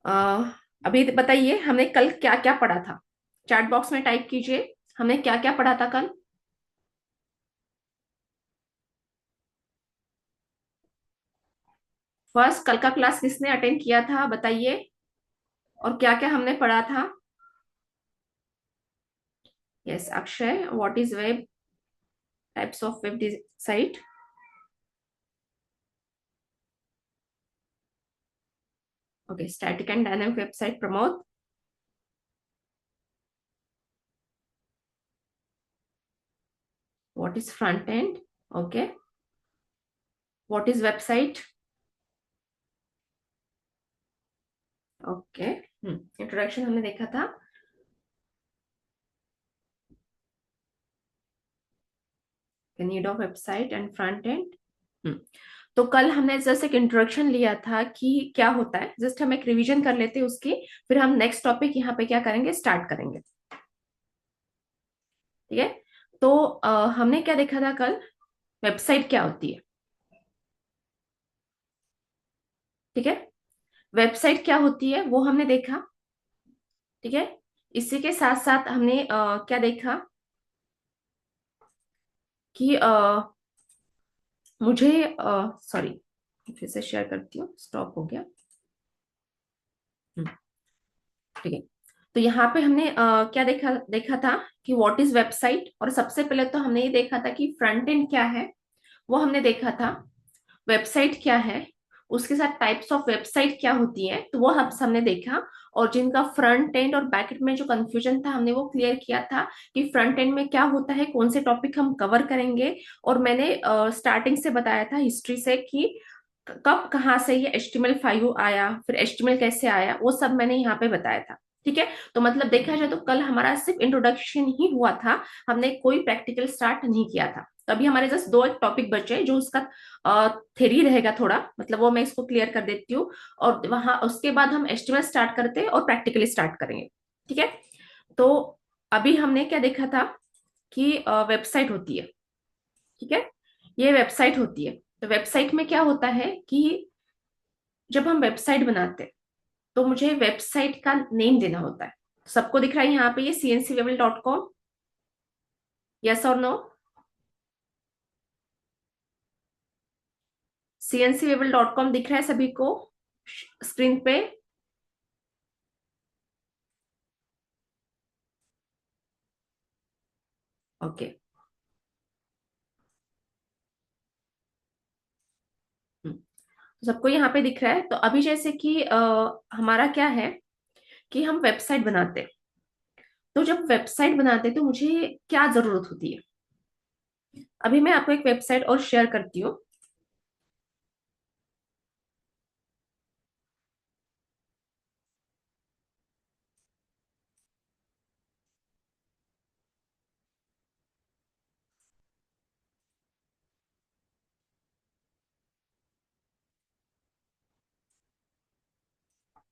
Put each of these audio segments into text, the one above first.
अभी बताइए, हमने कल क्या क्या पढ़ा था? चैट बॉक्स में टाइप कीजिए, हमने क्या क्या पढ़ा था कल। फर्स्ट, कल का क्लास किसने अटेंड किया था बताइए, और क्या क्या हमने पढ़ा था? Yes, Akshay, what is web, types of web site. Okay, static and dynamic website. Pramod, what is front end? Okay, what is website? Okay, introduction हमने देखा था। Need of website and front end. तो कल हमने जस्ट एक इंट्रोडक्शन लिया था कि क्या होता है, जस्ट हम एक रिवीजन कर लेते हैं उसकी। फिर हम नेक्स्ट टॉपिक यहाँ पे क्या करेंगे, स्टार्ट करेंगे। ठीक है। तो हमने क्या देखा था कल? वेबसाइट क्या होती है? ठीक है, वेबसाइट क्या होती है वो हमने देखा। ठीक है, इसी के साथ साथ हमने क्या देखा कि मुझे सॉरी, फिर से शेयर करती हूँ, स्टॉप हो गया। हम्म, ठीक है। तो यहाँ पे हमने क्या देखा देखा था कि व्हाट इज वेबसाइट, और सबसे पहले तो हमने ये देखा था कि फ्रंट एंड क्या है, वो हमने देखा था। वेबसाइट क्या है, उसके साथ टाइप्स ऑफ वेबसाइट क्या होती है, तो वो हम सबने देखा। और जिनका फ्रंट एंड और बैक एंड में जो कंफ्यूजन था, हमने वो क्लियर किया था कि फ्रंट एंड में क्या होता है, कौन से टॉपिक हम कवर करेंगे। और मैंने स्टार्टिंग से बताया था हिस्ट्री से कि कब कहाँ से ये HTML5 आया, फिर HTML कैसे आया, वो सब मैंने यहाँ पे बताया था। ठीक है। तो मतलब देखा जाए तो कल हमारा सिर्फ इंट्रोडक्शन ही हुआ था, हमने कोई प्रैक्टिकल स्टार्ट नहीं किया था। तो अभी हमारे जस्ट दो एक टॉपिक बचे जो उसका थ्योरी रहेगा थोड़ा, मतलब वो मैं इसको क्लियर कर देती हूँ। और वहां उसके बाद हम HTML स्टार्ट करते हैं और प्रैक्टिकली स्टार्ट करेंगे। ठीक है। तो अभी हमने क्या देखा था कि वेबसाइट होती है। ठीक है, ये वेबसाइट होती है। तो वेबसाइट में क्या होता है कि जब हम वेबसाइट बनाते हैं तो मुझे वेबसाइट का नेम देना होता है। सबको दिख रहा है यहाँ पे ये cncwevel.com? यस और नो? cncwevel.com दिख रहा है सभी को स्क्रीन पे? ओके। तो सबको यहाँ पे दिख रहा है। तो अभी जैसे कि हमारा क्या है कि हम वेबसाइट बनाते हैं। तो जब वेबसाइट बनाते हैं तो मुझे क्या जरूरत होती है? अभी मैं आपको एक वेबसाइट और शेयर करती हूँ।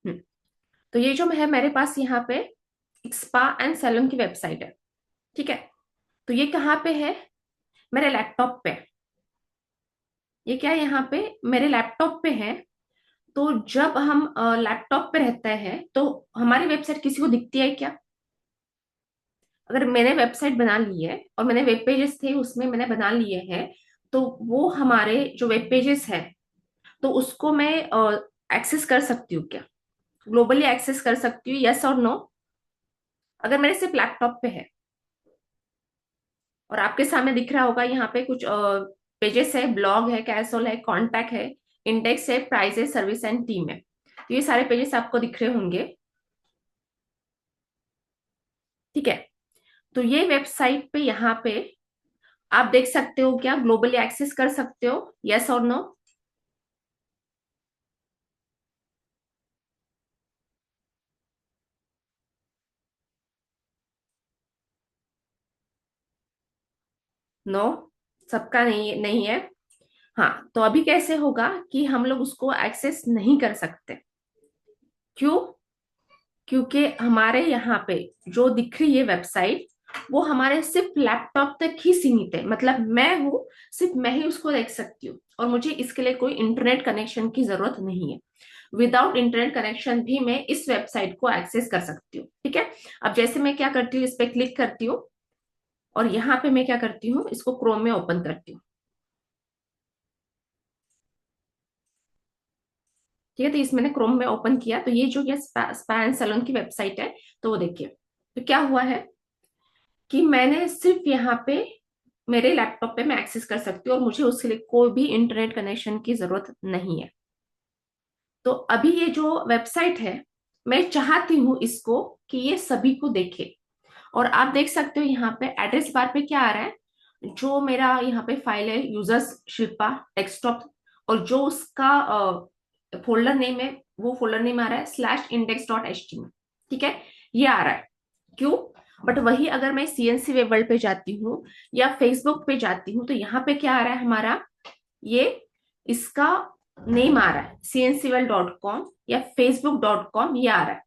हम्म, तो ये जो है मेरे पास यहाँ पे एक स्पा एंड सैलून की वेबसाइट है। ठीक है। तो ये कहाँ पे है? मेरे लैपटॉप पे। ये क्या है, यहाँ पे मेरे लैपटॉप पे है। तो जब हम लैपटॉप पे रहते हैं तो हमारी वेबसाइट किसी को दिखती है क्या? अगर मैंने वेबसाइट बना ली है और मैंने वेब पेजेस थे उसमें मैंने बना लिए हैं, तो वो हमारे जो वेब पेजेस है, तो उसको मैं एक्सेस कर सकती हूँ क्या? ग्लोबली एक्सेस कर सकती हूँ, यस और नो? अगर मेरे सिर्फ लैपटॉप पे है और आपके सामने दिख रहा होगा यहाँ पे कुछ पेजेस है, ब्लॉग है, कैसोल है, कॉन्टैक्ट है, इंडेक्स है, प्राइस है, सर्विस एंड टीम है, तो ये सारे पेजेस आपको दिख रहे होंगे। ठीक है। तो ये वेबसाइट पे यहाँ पे आप देख सकते हो क्या, ग्लोबली एक्सेस कर सकते हो, यस और नो? नो, सबका नहीं नहीं है। हाँ, तो अभी कैसे होगा कि हम लोग उसको एक्सेस नहीं कर सकते? क्यों? क्योंकि हमारे यहाँ पे जो दिख रही है वेबसाइट, वो हमारे सिर्फ लैपटॉप तक ही सीमित है। मतलब मैं हूँ, सिर्फ मैं ही उसको देख सकती हूँ और मुझे इसके लिए कोई इंटरनेट कनेक्शन की जरूरत नहीं है। विदाउट इंटरनेट कनेक्शन भी मैं इस वेबसाइट को एक्सेस कर सकती हूँ। ठीक है, अब जैसे मैं क्या करती हूँ, इस पे क्लिक करती हूँ और यहाँ पे मैं क्या करती हूँ, इसको क्रोम में ओपन करती हूँ। ठीक है, तो इस मैंने क्रोम में ओपन किया, तो ये जो ये स्पा एंड सैलून की वेबसाइट है, तो वो देखिए, तो क्या हुआ है कि मैंने सिर्फ यहाँ पे मेरे लैपटॉप पे मैं एक्सेस कर सकती हूँ और मुझे उसके लिए कोई भी इंटरनेट कनेक्शन की जरूरत नहीं है। तो अभी ये जो वेबसाइट है, मैं चाहती हूँ इसको कि ये सभी को देखे। और आप देख सकते हो यहाँ पे एड्रेस बार पे क्या आ रहा है, जो मेरा यहाँ पे फाइल है यूजर्स शिल्पा डेस्कटॉप, और जो उसका फोल्डर नेम है, वो फोल्डर नेम आ रहा है /index.html। ठीक है, ये आ रहा है। क्यों? बट वही अगर मैं सीएनसी वेब वर्ल्ड पे जाती हूँ या फेसबुक पे जाती हूँ, तो यहाँ पे क्या आ रहा है हमारा, ये इसका नेम आ रहा है cncwl.com या facebook.com, ये आ रहा है।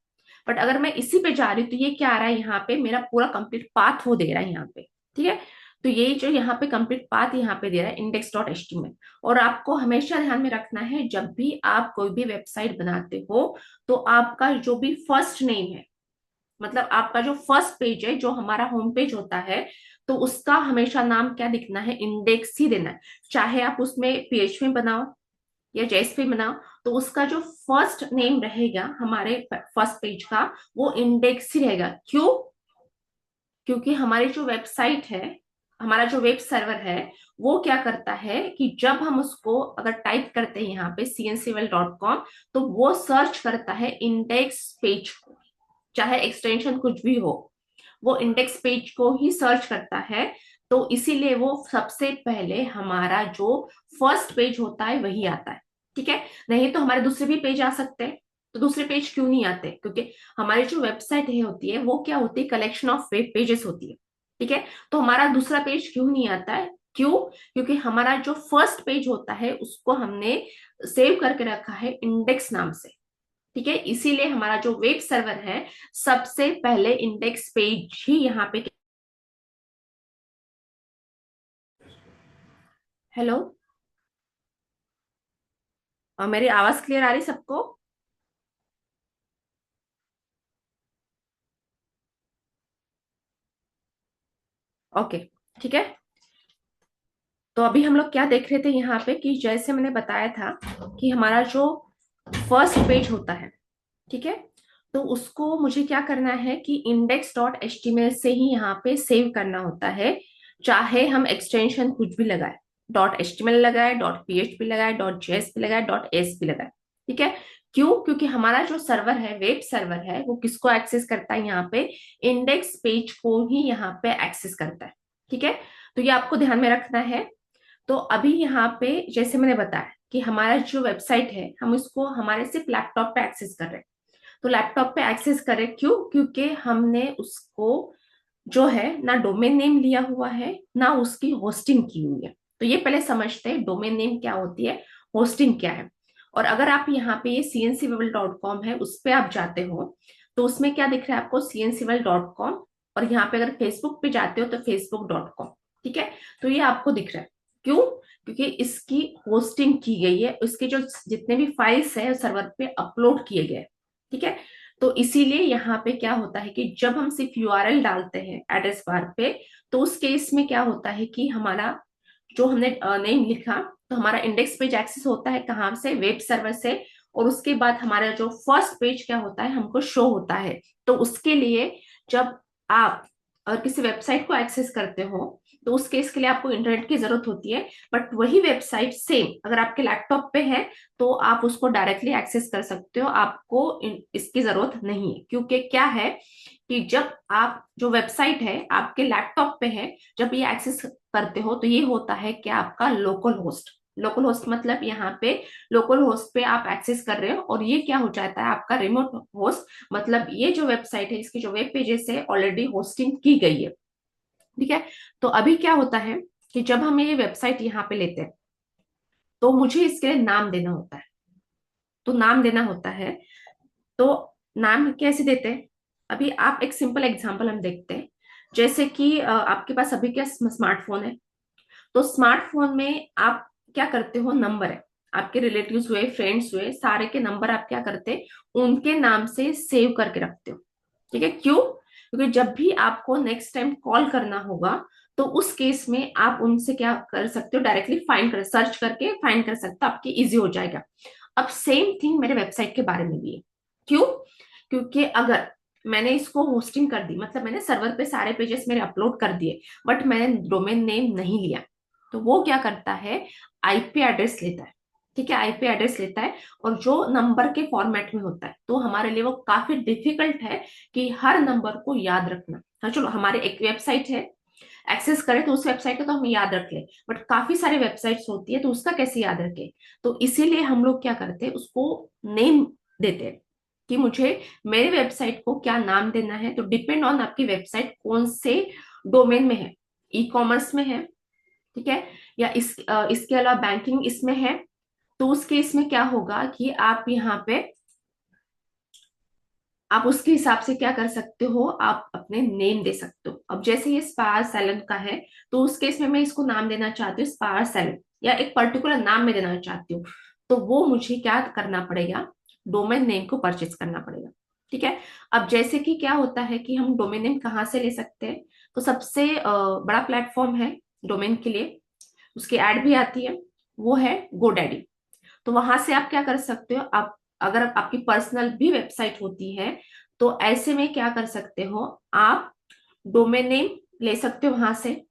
बट अगर मैं इसी पे जा रही हूँ तो ये क्या आ रहा है, यहाँ पे मेरा पूरा कंप्लीट पाथ वो दे रहा है यहाँ पे। ठीक है, तो ये जो यहाँ पे कंप्लीट पाथ यहाँ पे दे रहा है index.html। और आपको हमेशा ध्यान में रखना है, जब भी आप कोई भी वेबसाइट बनाते हो तो आपका जो भी फर्स्ट नेम है, मतलब आपका जो फर्स्ट पेज है, जो हमारा होम पेज होता है, तो उसका हमेशा नाम क्या दिखना है, इंडेक्स ही देना है। चाहे आप उसमें पीएचपी बनाओ या जेएसपी बनाओ, तो उसका जो फर्स्ट नेम रहेगा हमारे फर्स्ट पेज का, वो इंडेक्स ही रहेगा। क्यों? क्योंकि हमारी जो वेबसाइट है, हमारा जो वेब सर्वर है, वो क्या करता है कि जब हम उसको अगर टाइप करते हैं यहाँ पे cncwl.com, तो वो सर्च करता है इंडेक्स पेज को, चाहे एक्सटेंशन कुछ भी हो, वो इंडेक्स पेज को ही सर्च करता है। तो इसीलिए वो सबसे पहले हमारा जो फर्स्ट पेज होता है वही आता है। ठीक है, नहीं तो हमारे दूसरे भी पेज आ सकते हैं। तो दूसरे पेज क्यों नहीं आते? क्योंकि हमारी जो वेबसाइट है होती है, वो क्या होती है, कलेक्शन ऑफ वेब पेजेस होती है। ठीक है, तो हमारा दूसरा पेज क्यों नहीं आता है? क्यों? क्योंकि हमारा जो फर्स्ट पेज होता है उसको हमने सेव करके रखा है इंडेक्स नाम से। ठीक है, इसीलिए हमारा जो वेब सर्वर है, सबसे पहले इंडेक्स पेज ही यहाँ पे। हेलो, मेरी आवाज क्लियर आ रही सबको? ओके, ठीक है। तो अभी हम लोग क्या देख रहे थे यहाँ पे कि जैसे मैंने बताया था कि हमारा जो फर्स्ट पेज होता है, ठीक है, तो उसको मुझे क्या करना है कि index.html से ही यहाँ पे सेव करना होता है। चाहे हम एक्सटेंशन कुछ भी लगाए, .html लगाए, .php लगाए, .jsp लगाए, .asp लगाए। ठीक है, क्यों? क्योंकि हमारा जो सर्वर है, वेब सर्वर है, वो किसको एक्सेस करता है, यहाँ पे इंडेक्स पेज को ही यहाँ पे एक्सेस करता है। ठीक है, तो ये आपको ध्यान में रखना है। तो अभी यहाँ पे जैसे मैंने बताया कि हमारा जो वेबसाइट है, हम उसको हमारे सिर्फ लैपटॉप पे एक्सेस कर रहे हैं। तो लैपटॉप पे एक्सेस करें, क्यों? क्योंकि हमने उसको जो है ना डोमेन नेम लिया हुआ है, ना उसकी होस्टिंग की हुई है। तो ये पहले समझते हैं डोमेन नेम क्या होती है, होस्टिंग क्या है। और अगर आप यहाँ पे ये cncwebl.com है, उस पे आप जाते हो, तो उसमें क्या दिख रहा है आपको, cncwebl.com। और यहाँ पे अगर फेसबुक पे जाते हो तो facebook.com। ठीक है, तो ये आपको दिख रहा है। क्यों? क्योंकि इसकी होस्टिंग की गई है, इसके जो जितने भी फाइल्स है सर्वर पे अपलोड किए गए। ठीक है, तो इसीलिए यहाँ पे क्या होता है कि जब हम सिर्फ यूआरएल डालते हैं एड्रेस बार पे, तो उस केस में क्या होता है कि हमारा जो हमने नेम लिखा, तो हमारा इंडेक्स पेज एक्सेस होता है कहाँ से, वेब सर्वर से। और उसके बाद हमारा जो फर्स्ट पेज क्या होता है, हमको शो होता है। तो उसके लिए जब आप किसी वेबसाइट को एक्सेस करते हो, तो उस केस के लिए आपको इंटरनेट की जरूरत होती है। बट वही वेबसाइट सेम अगर आपके लैपटॉप पे है, तो आप उसको डायरेक्टली एक्सेस कर सकते हो, आपको इसकी जरूरत नहीं है। क्योंकि क्या है कि जब आप जो वेबसाइट है आपके लैपटॉप पे है, जब ये एक्सेस करते हो, तो ये होता है कि आपका लोकल होस्ट। लोकल होस्ट मतलब यहाँ पे लोकल होस्ट पे आप एक्सेस कर रहे हो, और ये क्या हो जाता है आपका रिमोट होस्ट। मतलब ये जो वेबसाइट है, इसकी जो वेब पेजेस है, ऑलरेडी होस्टिंग की गई है। ठीक है, तो अभी क्या होता है कि जब हम ये वेबसाइट यहाँ पे लेते हैं, तो मुझे इसके लिए नाम देना होता है। तो नाम देना होता है, तो नाम कैसे देते हैं? अभी आप एक सिंपल एग्जांपल हम देखते हैं। जैसे कि आपके पास अभी क्या स्मार्टफोन है, तो स्मार्टफोन में आप क्या करते हो, नंबर है। आपके रिलेटिव्स हुए, फ्रेंड्स हुए, सारे के नंबर आप क्या करते, उनके नाम से सेव करके रखते हो। ठीक है, क्यों? क्योंकि जब भी आपको नेक्स्ट टाइम कॉल करना होगा तो उस केस में आप उनसे क्या कर सकते हो, डायरेक्टली फाइंड कर, सर्च करके फाइंड कर सकते हो, आपकी इजी हो जाएगा। अब सेम थिंग मेरे वेबसाइट के बारे में भी है। क्यों? क्योंकि अगर मैंने इसको होस्टिंग कर दी, मतलब मैंने सर्वर पे सारे पेजेस मेरे अपलोड कर दिए, बट मैंने डोमेन नेम नहीं लिया, तो वो क्या करता है, आईपी एड्रेस लेता है। ठीक है, आईपी एड्रेस लेता है, और जो नंबर के फॉर्मेट में होता है, तो हमारे लिए वो काफी डिफिकल्ट है कि हर नंबर को याद रखना। हाँ चलो, हमारे एक वेबसाइट है, एक्सेस करें तो उस वेबसाइट को तो हम याद रख ले, बट काफी सारी वेबसाइट्स होती है, तो उसका कैसे याद रखें? तो इसीलिए हम लोग क्या करते हैं, उसको नेम देते हैं कि मुझे मेरे वेबसाइट को क्या नाम देना है। तो डिपेंड ऑन आपकी वेबसाइट कौन से डोमेन में है, ई कॉमर्स में है, ठीक है, या इसके अलावा बैंकिंग इसमें है, तो उस केस में क्या होगा कि आप यहाँ पे आप उसके हिसाब से क्या कर सकते हो, आप अपने नेम दे सकते हो। अब जैसे ये स्पार सैलन का है, तो उस केस में मैं इसको नाम देना चाहती हूँ स्पार सैलन, या एक पर्टिकुलर नाम में देना चाहती हूँ, तो वो मुझे क्या करना पड़ेगा, डोमेन नेम को परचेज करना पड़ेगा। ठीक है, अब जैसे कि क्या होता है कि हम डोमेन नेम कहाँ से ले सकते हैं, तो सबसे बड़ा प्लेटफॉर्म है डोमेन के लिए, उसकी एड भी आती है, वो है गोडैडी। तो वहां से आप क्या कर सकते हो, आप अगर आपकी पर्सनल भी वेबसाइट होती है, तो ऐसे में क्या कर सकते हो, आप डोमेन नेम ले सकते हो वहां से।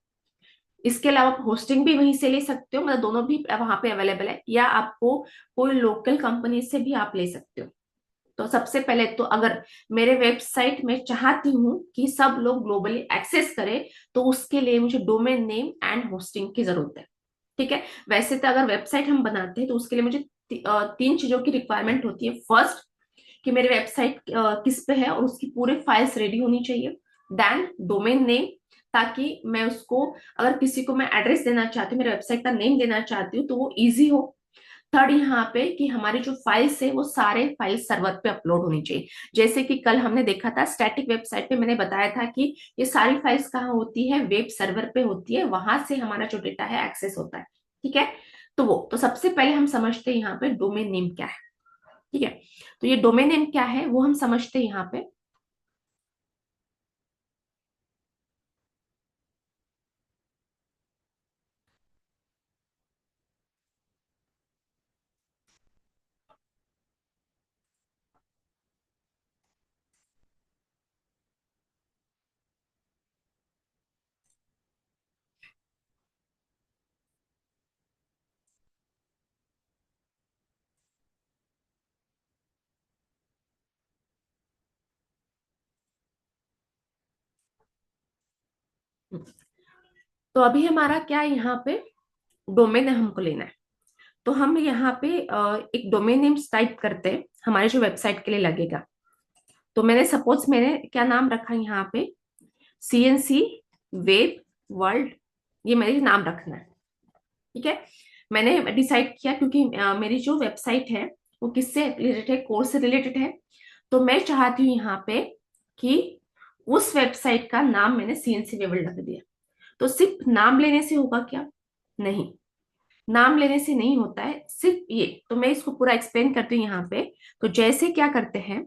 इसके अलावा आप होस्टिंग भी वहीं से ले सकते हो, मतलब दोनों भी वहां पे अवेलेबल है, या आपको कोई लोकल कंपनी से भी आप ले सकते हो। तो सबसे पहले तो अगर मेरे वेबसाइट में चाहती हूँ कि सब लोग ग्लोबली एक्सेस करें, तो उसके लिए मुझे डोमेन नेम एंड होस्टिंग की जरूरत है। ठीक है, वैसे तो अगर वेबसाइट हम बनाते हैं तो उसके लिए मुझे तीन चीजों की रिक्वायरमेंट होती है। फर्स्ट, कि मेरी वेबसाइट किस पे है और उसकी पूरे फाइल्स रेडी होनी चाहिए। देन डोमेन नेम, ताकि मैं उसको, अगर किसी को मैं एड्रेस देना चाहती हूँ, मेरे वेबसाइट का नेम देना चाहती हूँ, तो वो इजी हो। थर्ड, यहाँ पे कि हमारी जो फाइल्स है वो सारे फाइल सर्वर पे अपलोड होनी चाहिए। जैसे कि कल हमने देखा था स्टैटिक वेबसाइट पे, मैंने बताया था कि ये सारी फाइल्स कहाँ होती है, वेब सर्वर पे होती है, वहां से हमारा जो डेटा है एक्सेस होता है। ठीक है, तो वो तो सबसे पहले हम समझते हैं यहाँ पे डोमेन नेम क्या है। ठीक है, तो ये डोमेन नेम क्या है वो हम समझते हैं यहाँ पे। तो अभी हमारा क्या है, यहाँ पे डोमेन हमको लेना है। तो हम यहाँ पे एक डोमेन नेम टाइप करते हैं हमारे जो वेबसाइट के लिए लगेगा। तो मैंने सपोज मैंने क्या नाम रखा यहाँ पे, CNC वेब वर्ल्ड, ये मेरे नाम रखना है। ठीक है, मैंने डिसाइड किया क्योंकि मेरी जो वेबसाइट है वो किससे रिलेटेड है, कोर्स से रिलेटेड है। तो मैं चाहती हूँ यहाँ पे कि उस वेबसाइट का नाम मैंने CNC वेब वर्ल्ड रख दिया। तो सिर्फ नाम लेने से होगा क्या? नहीं, नाम लेने से नहीं होता है सिर्फ ये। तो मैं इसको पूरा एक्सप्लेन करती हूँ यहाँ पे। तो जैसे क्या करते हैं,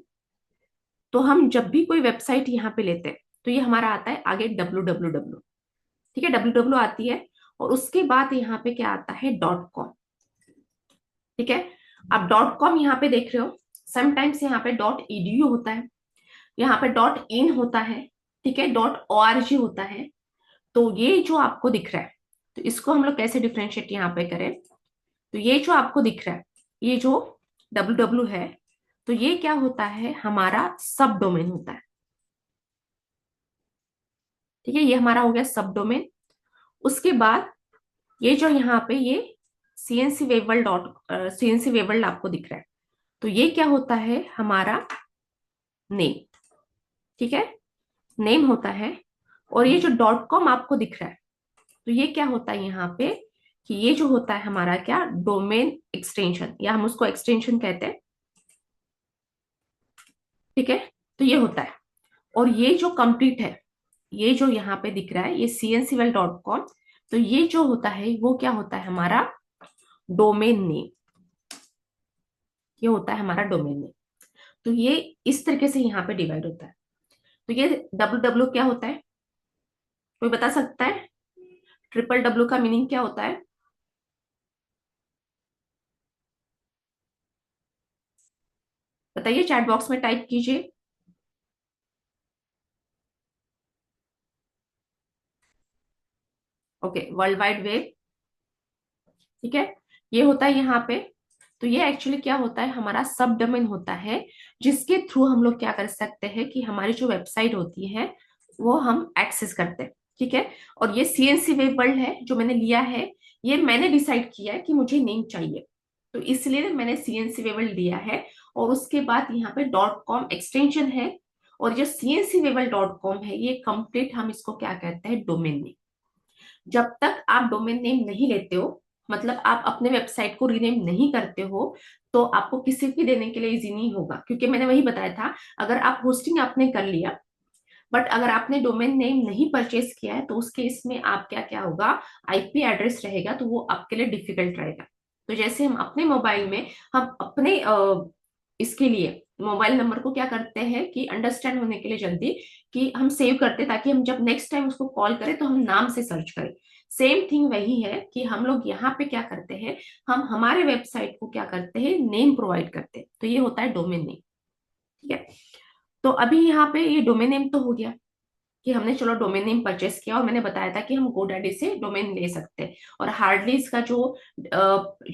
तो हम जब भी कोई वेबसाइट यहाँ पे लेते हैं, तो ये हमारा आता है आगे www। ठीक है, www आती है, और उसके बाद यहाँ पे क्या आता है, .com। ठीक है, अब .com यहाँ पे देख रहे हो, समटाइम्स यहाँ पे .edu होता है, यहाँ पे .in होता है, ठीक है, .org होता है। तो ये जो आपको दिख रहा है, तो इसको हम लोग कैसे डिफ्रेंशिएट यहाँ पे करें, तो ये जो आपको दिख रहा है, ये जो www है, तो ये क्या होता है, हमारा सब डोमेन होता है। ठीक है, ये हमारा हो गया सब डोमेन। उसके बाद ये जो यहाँ पे ये CNC वेवर्ल्ड आपको दिख रहा है, तो ये क्या होता है, हमारा नेम। ठीक है, नेम होता है। और ये जो .com आपको दिख रहा है, तो ये क्या होता है यहाँ पे, कि ये जो होता है हमारा क्या, डोमेन एक्सटेंशन, या हम उसको एक्सटेंशन कहते हैं। ठीक है, तो ये होता है। और ये जो कंप्लीट है, ये जो यहाँ पे दिख रहा है, ये cncvel.com, तो ये जो होता है वो क्या होता है, हमारा डोमेन नेम। ये होता है हमारा डोमेन नेम। तो ये इस तरीके से यहाँ पे डिवाइड होता है। तो ये डब्ल्यू क्या होता है, कोई बता सकता है? ट्रिपल डब्ल्यू का मीनिंग क्या होता है? बताइए, चैट बॉक्स में टाइप कीजिए। Okay, world wide web. ठीक है, ये होता है यहाँ पे। तो ये एक्चुअली क्या होता है, हमारा सब डोमेन होता है, जिसके थ्रू हम लोग क्या कर सकते हैं कि हमारी जो वेबसाइट होती है वो हम एक्सेस करते हैं। ठीक है, और ये सीएनसी वेब वर्ल्ड है जो मैंने लिया है, ये मैंने डिसाइड किया है कि मुझे नेम चाहिए, तो इसलिए मैंने सीएनसी वेब वर्ल्ड लिया है। और उसके बाद यहाँ पे डॉट कॉम एक्सटेंशन है, और जो सीएनसी वेबल डॉट कॉम है ये कंप्लीट हम इसको क्या कहते हैं, डोमेन नेम। जब तक आप डोमेन नेम नहीं लेते हो, मतलब आप अपने वेबसाइट को रीनेम नहीं करते हो, तो आपको किसी भी देने के लिए इजी नहीं होगा, क्योंकि मैंने वही बताया था, अगर आप होस्टिंग आपने कर लिया, बट अगर आपने डोमेन नेम नहीं परचेज किया है, तो उस केस में आप क्या क्या होगा, आईपी एड्रेस रहेगा, तो वो आपके लिए डिफिकल्ट रहेगा। तो जैसे हम अपने मोबाइल में, हम अपने इसके लिए मोबाइल नंबर को क्या करते हैं कि अंडरस्टैंड होने के लिए जल्दी, कि हम सेव करते हैं, ताकि हम जब नेक्स्ट टाइम उसको कॉल करें तो हम नाम से सर्च करें। सेम थिंग वही है कि हम लोग यहाँ पे क्या करते हैं, हम हमारे वेबसाइट को क्या करते हैं, नेम प्रोवाइड करते हैं। तो ये होता है डोमेन नेम। ठीक है, तो अभी यहाँ पे ये डोमेन नेम तो हो गया कि हमने चलो डोमेन नेम परचेस किया, और मैंने बताया था कि हम गोडैडी से डोमेन ले सकते हैं, और हार्डली इसका जो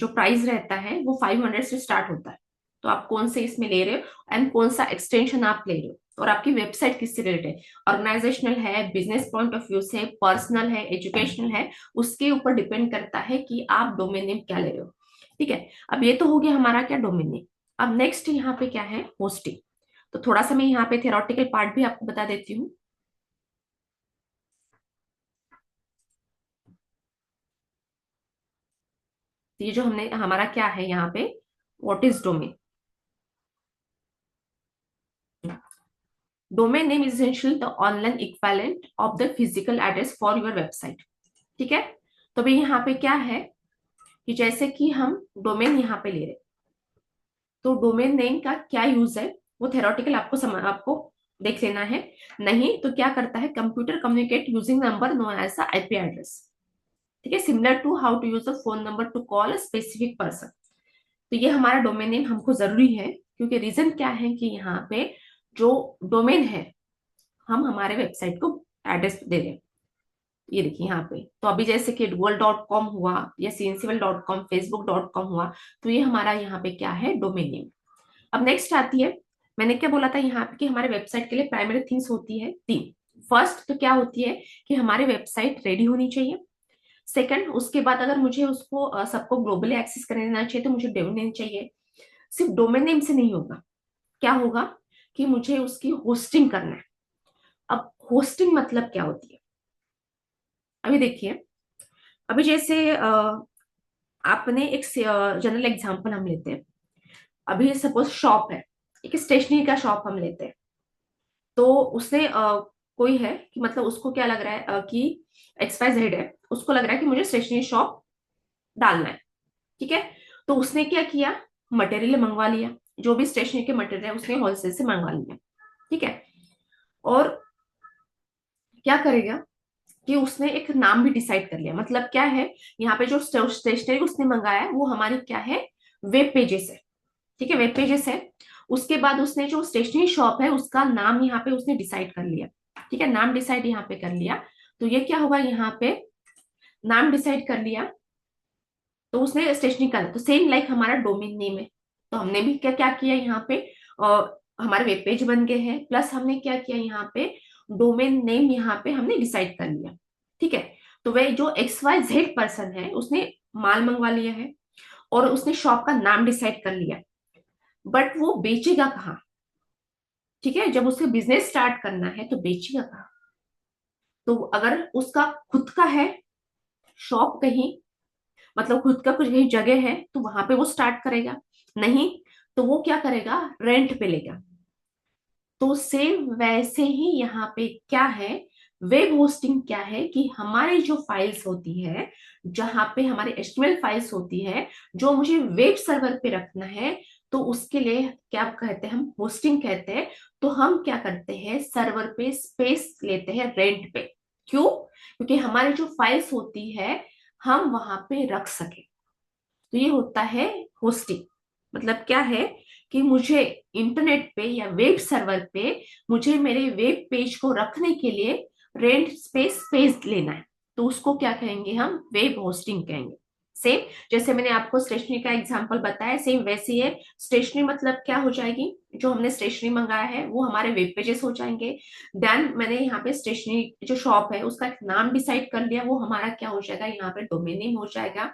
प्राइस रहता है वो 500 से स्टार्ट होता है। तो आप कौन से इसमें ले रहे हो एंड कौन सा एक्सटेंशन आप ले रहे हो, और आपकी वेबसाइट किससे रिलेटेड है, ऑर्गेनाइजेशनल है, बिजनेस पॉइंट ऑफ व्यू से, पर्सनल है, एजुकेशनल है, उसके ऊपर डिपेंड करता है कि आप डोमेन नेम क्या ले रहे हो। ठीक है, अब ये तो हो गया हमारा क्या, डोमेन नेम। अब नेक्स्ट यहाँ पे क्या है, होस्टिंग। तो थोड़ा सा मैं यहाँ पे थेरोटिकल पार्ट भी आपको बता देती हूँ। तो ये जो हमने हमारा क्या है यहाँ पे, what is domain. Domain name is essential the online equivalent of the physical address for your website. ठीक है, तो भाई यहाँ पे क्या है कि जैसे कि हम डोमेन यहाँ पे ले रहे, तो डोमेन नेम का क्या यूज है, वो थेरोटिकल आपको देख लेना है। नहीं तो क्या करता है, computer communicate using number known as the IP address. ठीक है, similar to how to use a phone number to call a specific person. तो ये हमारा डोमेन नेम हमको जरूरी है, क्योंकि रीजन क्या है कि यहाँ पे जो डोमेन है, हम हमारे वेबसाइट को एड्रेस दे रहे हैं। ये देखिए यहाँ पे, तो अभी जैसे कि google.com हुआ, या cncivil.com, facebook.com हुआ, तो ये हमारा यहाँ पे क्या है, डोमेन नेम। अब नेक्स्ट आती है, मैंने क्या बोला था यहाँ पे कि हमारे वेबसाइट के लिए प्राइमरी थिंग्स होती है तीन। फर्स्ट तो क्या होती है कि हमारी वेबसाइट रेडी होनी चाहिए। सेकंड, उसके बाद अगर मुझे उसको सबको ग्लोबली एक्सेस करने देना चाहिए, तो मुझे डोमेन नेम चाहिए। सिर्फ डोमेन नेम से नहीं होगा, क्या होगा कि मुझे उसकी होस्टिंग करना है। अब होस्टिंग मतलब क्या होती है, अभी देखिए। अभी जैसे आपने एक जनरल एग्जांपल हम लेते हैं। अभी सपोज शॉप है, एक स्टेशनरी का शॉप हम लेते हैं। तो उसने कोई है कि मतलब उसको क्या लग रहा है कि XYZ है, उसको लग रहा है कि मुझे स्टेशनरी शॉप डालना है। ठीक है, तो उसने क्या किया, मटेरियल मंगवा लिया, जो भी स्टेशनरी के मटेरियल है उसने होलसेल से मंगवा लिया। ठीक है, और क्या करेगा कि उसने एक नाम भी डिसाइड कर लिया। मतलब क्या है, यहाँ पे जो स्टेशनरी उसने मंगाया है वो हमारी क्या है, वेब पेजेस है। ठीक है, वेब पेजेस है। उसके बाद उसने जो स्टेशनरी शॉप है उसका नाम यहाँ पे उसने डिसाइड कर लिया। ठीक है, नाम डिसाइड यहाँ पे कर लिया। तो ये क्या होगा, यहाँ पे नाम डिसाइड कर लिया, तो उसने स्टेशनरी का, तो सेम लाइक हमारा डोमेन नेम है। तो हमने भी क्या क्या किया यहाँ पे, हमारे वेब पेज बन गए हैं, प्लस हमने क्या किया यहाँ पे, डोमेन नेम यहाँ पे हमने डिसाइड कर लिया। ठीक है, तो वह जो XYZ पर्सन है उसने माल मंगवा लिया है, और उसने शॉप का नाम डिसाइड कर लिया, बट वो बेचेगा कहाँ। ठीक है, जब उसे बिजनेस स्टार्ट करना है तो बेचेगा कहाँ। तो अगर उसका खुद का है शॉप कहीं, मतलब खुद का कुछ कहीं जगह है, तो वहां पे वो स्टार्ट करेगा। नहीं तो वो क्या करेगा, रेंट पे लेगा। तो सेम वैसे ही यहाँ पे क्या है, वेब होस्टिंग क्या है कि हमारी जो फाइल्स होती है, जहां पे हमारे HTML फाइल्स होती है, जो मुझे वेब सर्वर पे रखना है, तो उसके लिए क्या कहते हैं, हम होस्टिंग कहते हैं। तो हम क्या करते हैं, सर्वर पे स्पेस लेते हैं रेंट पे। क्यों? क्योंकि हमारी जो फाइल्स होती है हम वहां पे रख सके। तो ये होता है होस्टिंग। मतलब क्या है कि मुझे इंटरनेट पे या वेब सर्वर पे मुझे मेरे वेब पेज को रखने के लिए रेंट स्पेस लेना है, तो उसको क्या कहेंगे, हम वेब होस्टिंग कहेंगे। सेम जैसे मैंने आपको स्टेशनरी का एग्जांपल बताया, सेम वैसे ही है। स्टेशनरी मतलब क्या हो जाएगी, जो हमने स्टेशनरी मंगाया है वो हमारे वेब पेजेस हो जाएंगे। देन मैंने यहाँ पे स्टेशनरी जो शॉप है उसका एक नाम डिसाइड कर लिया, वो हमारा क्या हो जाएगा, यहाँ पे डोमेन नेम हो जाएगा।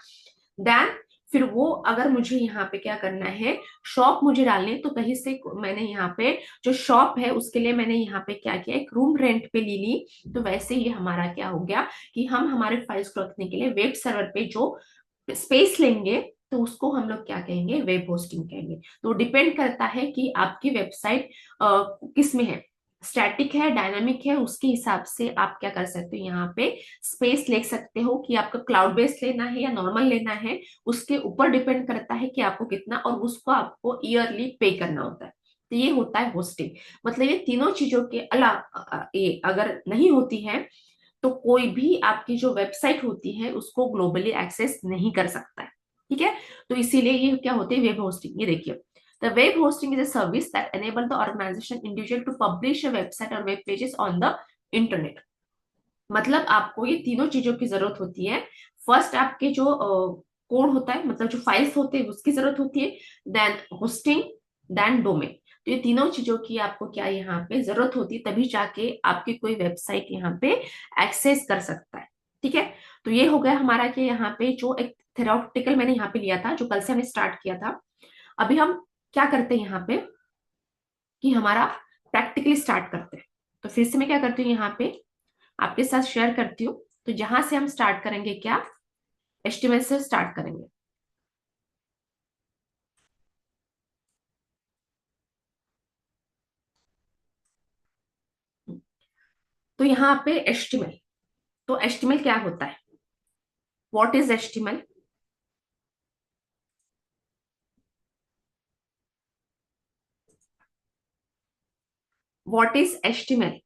देन फिर वो अगर मुझे यहाँ पे क्या करना है, शॉप मुझे डालनी है, तो कहीं से मैंने यहाँ पे जो शॉप है उसके लिए मैंने यहाँ पे क्या किया, एक रूम रेंट पे ले ली। तो वैसे ही हमारा क्या हो गया कि हम हमारे फाइल्स को रखने के लिए वेब सर्वर पे जो स्पेस लेंगे तो उसको हम लोग क्या कहेंगे, वेब होस्टिंग कहेंगे। तो डिपेंड करता है कि आपकी वेबसाइट किस में है, स्टैटिक है डायनामिक है, उसके हिसाब से आप क्या कर सकते हो, यहाँ पे स्पेस ले सकते हो कि आपका क्लाउड बेस्ड लेना है या नॉर्मल लेना है। उसके ऊपर डिपेंड करता है कि आपको कितना, और उसको आपको ईयरली पे करना होता है। तो ये होता है होस्टिंग। मतलब ये तीनों चीजों के अलावा ये अगर नहीं होती है तो कोई भी आपकी जो वेबसाइट होती है उसको ग्लोबली एक्सेस नहीं कर सकता है। ठीक है, तो इसीलिए ये क्या होती है, वेब होस्टिंग। ये देखिए, the web hosting is a service that enable the organisation individual to publish a website और web pages on the internet. मतलब आपको ये तीनों चीजों की जरूरत होती है। फर्स्ट आपके जो कोड होता है, मतलब जो फाइल्स होते हैं उसकी जरूरत होती है। Then hosting, then domain. तो ये तीनों चीजों की आपको क्या यहाँ पे जरूरत होती है, तभी जाके आपकी कोई वेबसाइट यहाँ पे एक्सेस कर सकता है। ठीक है, तो ये हो गया हमारा कि यहाँ पे जो एक थेरोटिकल मैंने यहाँ पे लिया था, जो कल से हमने स्टार्ट किया था। अभी हम क्या करते हैं यहाँ पे कि हमारा प्रैक्टिकली स्टार्ट करते हैं। तो फिर से मैं क्या करती हूँ, यहाँ पे आपके साथ शेयर करती हूँ। तो जहां से हम स्टार्ट करेंगे, क्या एचटीएमएल से स्टार्ट करेंगे। तो यहाँ पे एचटीएमएल, तो एचटीएमएल क्या होता है, what is HTML? What is HTML?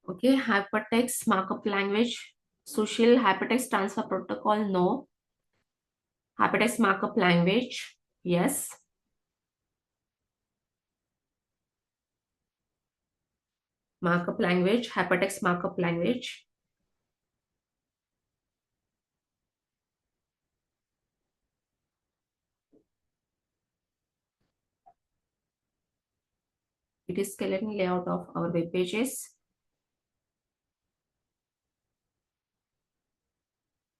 Okay, hypertext markup language, social hypertext transfer protocol, no. Hypertext markup language, yes. Markup language, hypertext markup language. It is skeleton layout of our web pages.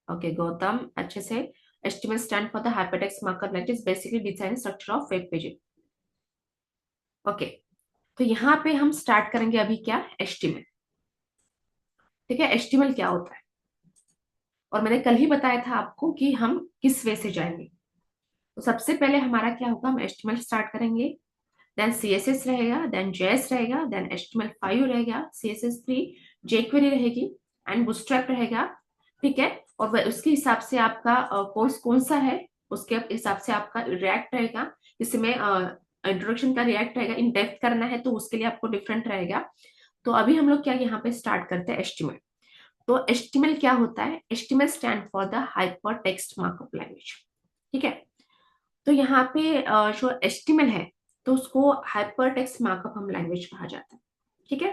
Okay Gautam, अच्छे से। HTML stand for the hypertext markup language, is basically design structure of web pages. Okay, तो यहाँ पे हम start करेंगे अभी क्या, HTML। ठीक है, HTML क्या होता है, और मैंने कल ही बताया था आपको कि हम किस वे से जाएंगे। तो सबसे पहले हमारा क्या होगा, हम HTML स्टार्ट करेंगे, देन CSS रहेगा, देन JS रहेगा, देन HTML5 रहेगा, CSS3, jQuery रहेगी, एंड बूटस्ट्रैप रहेगा। ठीक है, और उसके हिसाब से आपका कोर्स कौन सा है उसके हिसाब से आपका रिएक्ट रहेगा। जिसमें इंट्रोडक्शन का रिएक्ट रहेगा, इन डेप्थ करना है तो उसके लिए आपको डिफरेंट रहेगा। तो अभी हम लोग क्या यहाँ पे स्टार्ट करते हैं, HTML। तो HTML क्या होता है, HTML stand for the hyper text markup language. ठीक है, तो यहाँ पे जो HTML है तो उसको हाइपर टेक्स्ट मार्कअप हम लैंग्वेज कहा जाता है। ठीक है,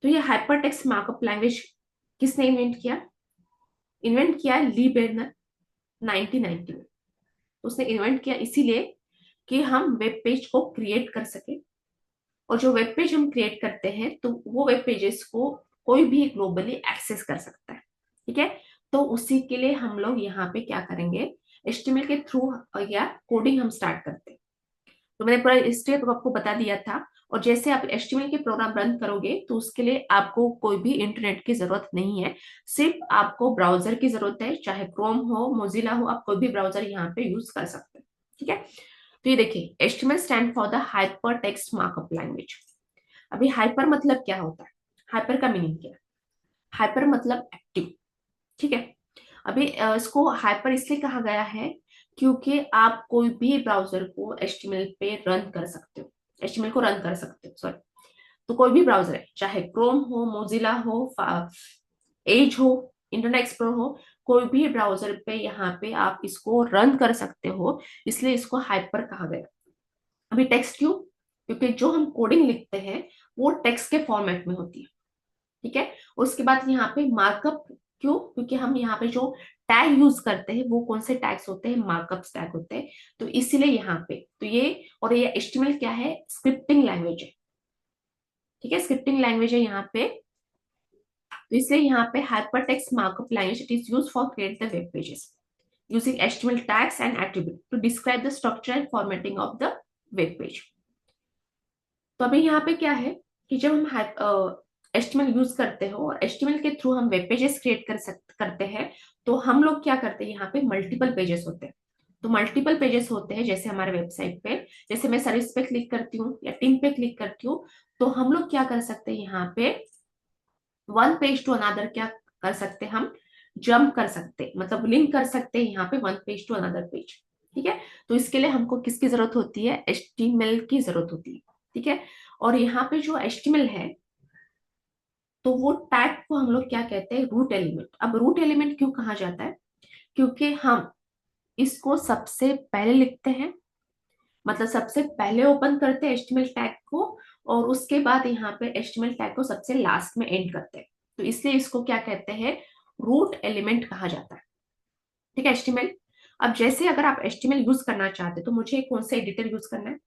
तो ये हाइपर टेक्स्ट मार्कअप लैंग्वेज किसने इन्वेंट किया, इन्वेंट किया ली बेरनर 1990 में। उसने इन्वेंट किया इसीलिए कि हम वेब पेज को क्रिएट कर सके, और जो वेब पेज हम क्रिएट करते हैं तो वो वेब पेजेस को कोई भी ग्लोबली एक्सेस कर सकता है। ठीक है, तो उसी के लिए हम लोग यहाँ पे क्या करेंगे, HTML के थ्रू या कोडिंग हम स्टार्ट करते हैं। तो मैंने पूरा स्टेप आपको बता दिया था। और जैसे आप HTML के प्रोग्राम रन करोगे तो उसके लिए आपको कोई भी इंटरनेट की जरूरत नहीं है, सिर्फ आपको ब्राउजर की जरूरत है, चाहे क्रोम हो मोजिला हो, आप कोई भी ब्राउजर यहाँ पे यूज कर सकते हैं। ठीक है, तो ये देखिए HTML stand for the hyper text markup language. अभी हाइपर मतलब क्या होता है, हाइपर का मीनिंग क्या है, हाइपर मतलब एक्टिव, ठीक है। अभी इसको हाइपर इसलिए कहा गया है क्योंकि आप कोई भी ब्राउजर को एचटीएमएल पे रन कर सकते हो, एचटीएमएल को रन कर सकते हो, सॉरी। तो कोई भी ब्राउजर है, चाहे क्रोम हो, मोजिला हो, एज हो, इंटरनेट एक्सप्लोरर हो, कोई भी ब्राउजर पे यहाँ पे आप इसको रन कर सकते हो, इसलिए इसको हाइपर कहा गया। अभी टेक्स्ट क्यों? क्योंकि जो हम कोडिंग लिखते हैं वो टेक्स्ट के फॉर्मेट में होती है, ठीक है। उसके बाद यहाँ पे मार्कअप क्यों? क्योंकि हम यहाँ पे जो टैग यूज करते हैं वो कौन से टैग्स होते हैं? मार्कअप टैग होते हैं। तो इसीलिए यहाँ पे तो ये, और ये एचटीएमएल क्या है? स्क्रिप्टिंग लैंग्वेज है, ठीक है, स्क्रिप्टिंग लैंग्वेज है यहाँ पे। तो इसलिए यहाँ पे hypertext markup language it is use for create the web pages using HTML tags and attribute to describe the structure and formatting of the web page। तो अभी यहाँ पे क्या है कि जब हम HTML यूज करते हो और HTML के थ्रू हम वेब पेजेस क्रिएट करते हैं, तो हम लोग क्या करते हैं, यहाँ पे मल्टीपल पेजेस होते हैं। तो मल्टीपल पेजेस होते हैं जैसे हमारे वेबसाइट पे, जैसे मैं सर्विस पे क्लिक करती हूँ या टीम पे क्लिक करती हूँ, तो हम लोग क्या कर सकते हैं, यहाँ पे वन पेज टू अनदर क्या कर सकते हैं, हम जंप कर सकते हैं, मतलब लिंक कर सकते हैं यहाँ पे one page to another page, ठीक है। तो इसके लिए हमको किसकी जरूरत होती है? एचटीएमएल की जरूरत होती है, ठीक है। और यहाँ पे जो एचटीएमएल है, तो वो टैग को हम लोग क्या कहते हैं? Root element. अब रूट एलिमेंट क्यों कहा जाता है? क्योंकि हम इसको सबसे पहले लिखते हैं, मतलब सबसे पहले ओपन करते हैं एचटीएमएल टैग को, और उसके बाद यहाँ पे एचटीएमएल टैग को सबसे लास्ट में एंड करते हैं। तो इसलिए इसको क्या कहते हैं? रूट एलिमेंट कहा जाता है, ठीक है, एचटीएमएल। अब जैसे अगर आप एचटीएमएल यूज करना चाहते हो तो मुझे कौन सा एडिटर यूज करना है?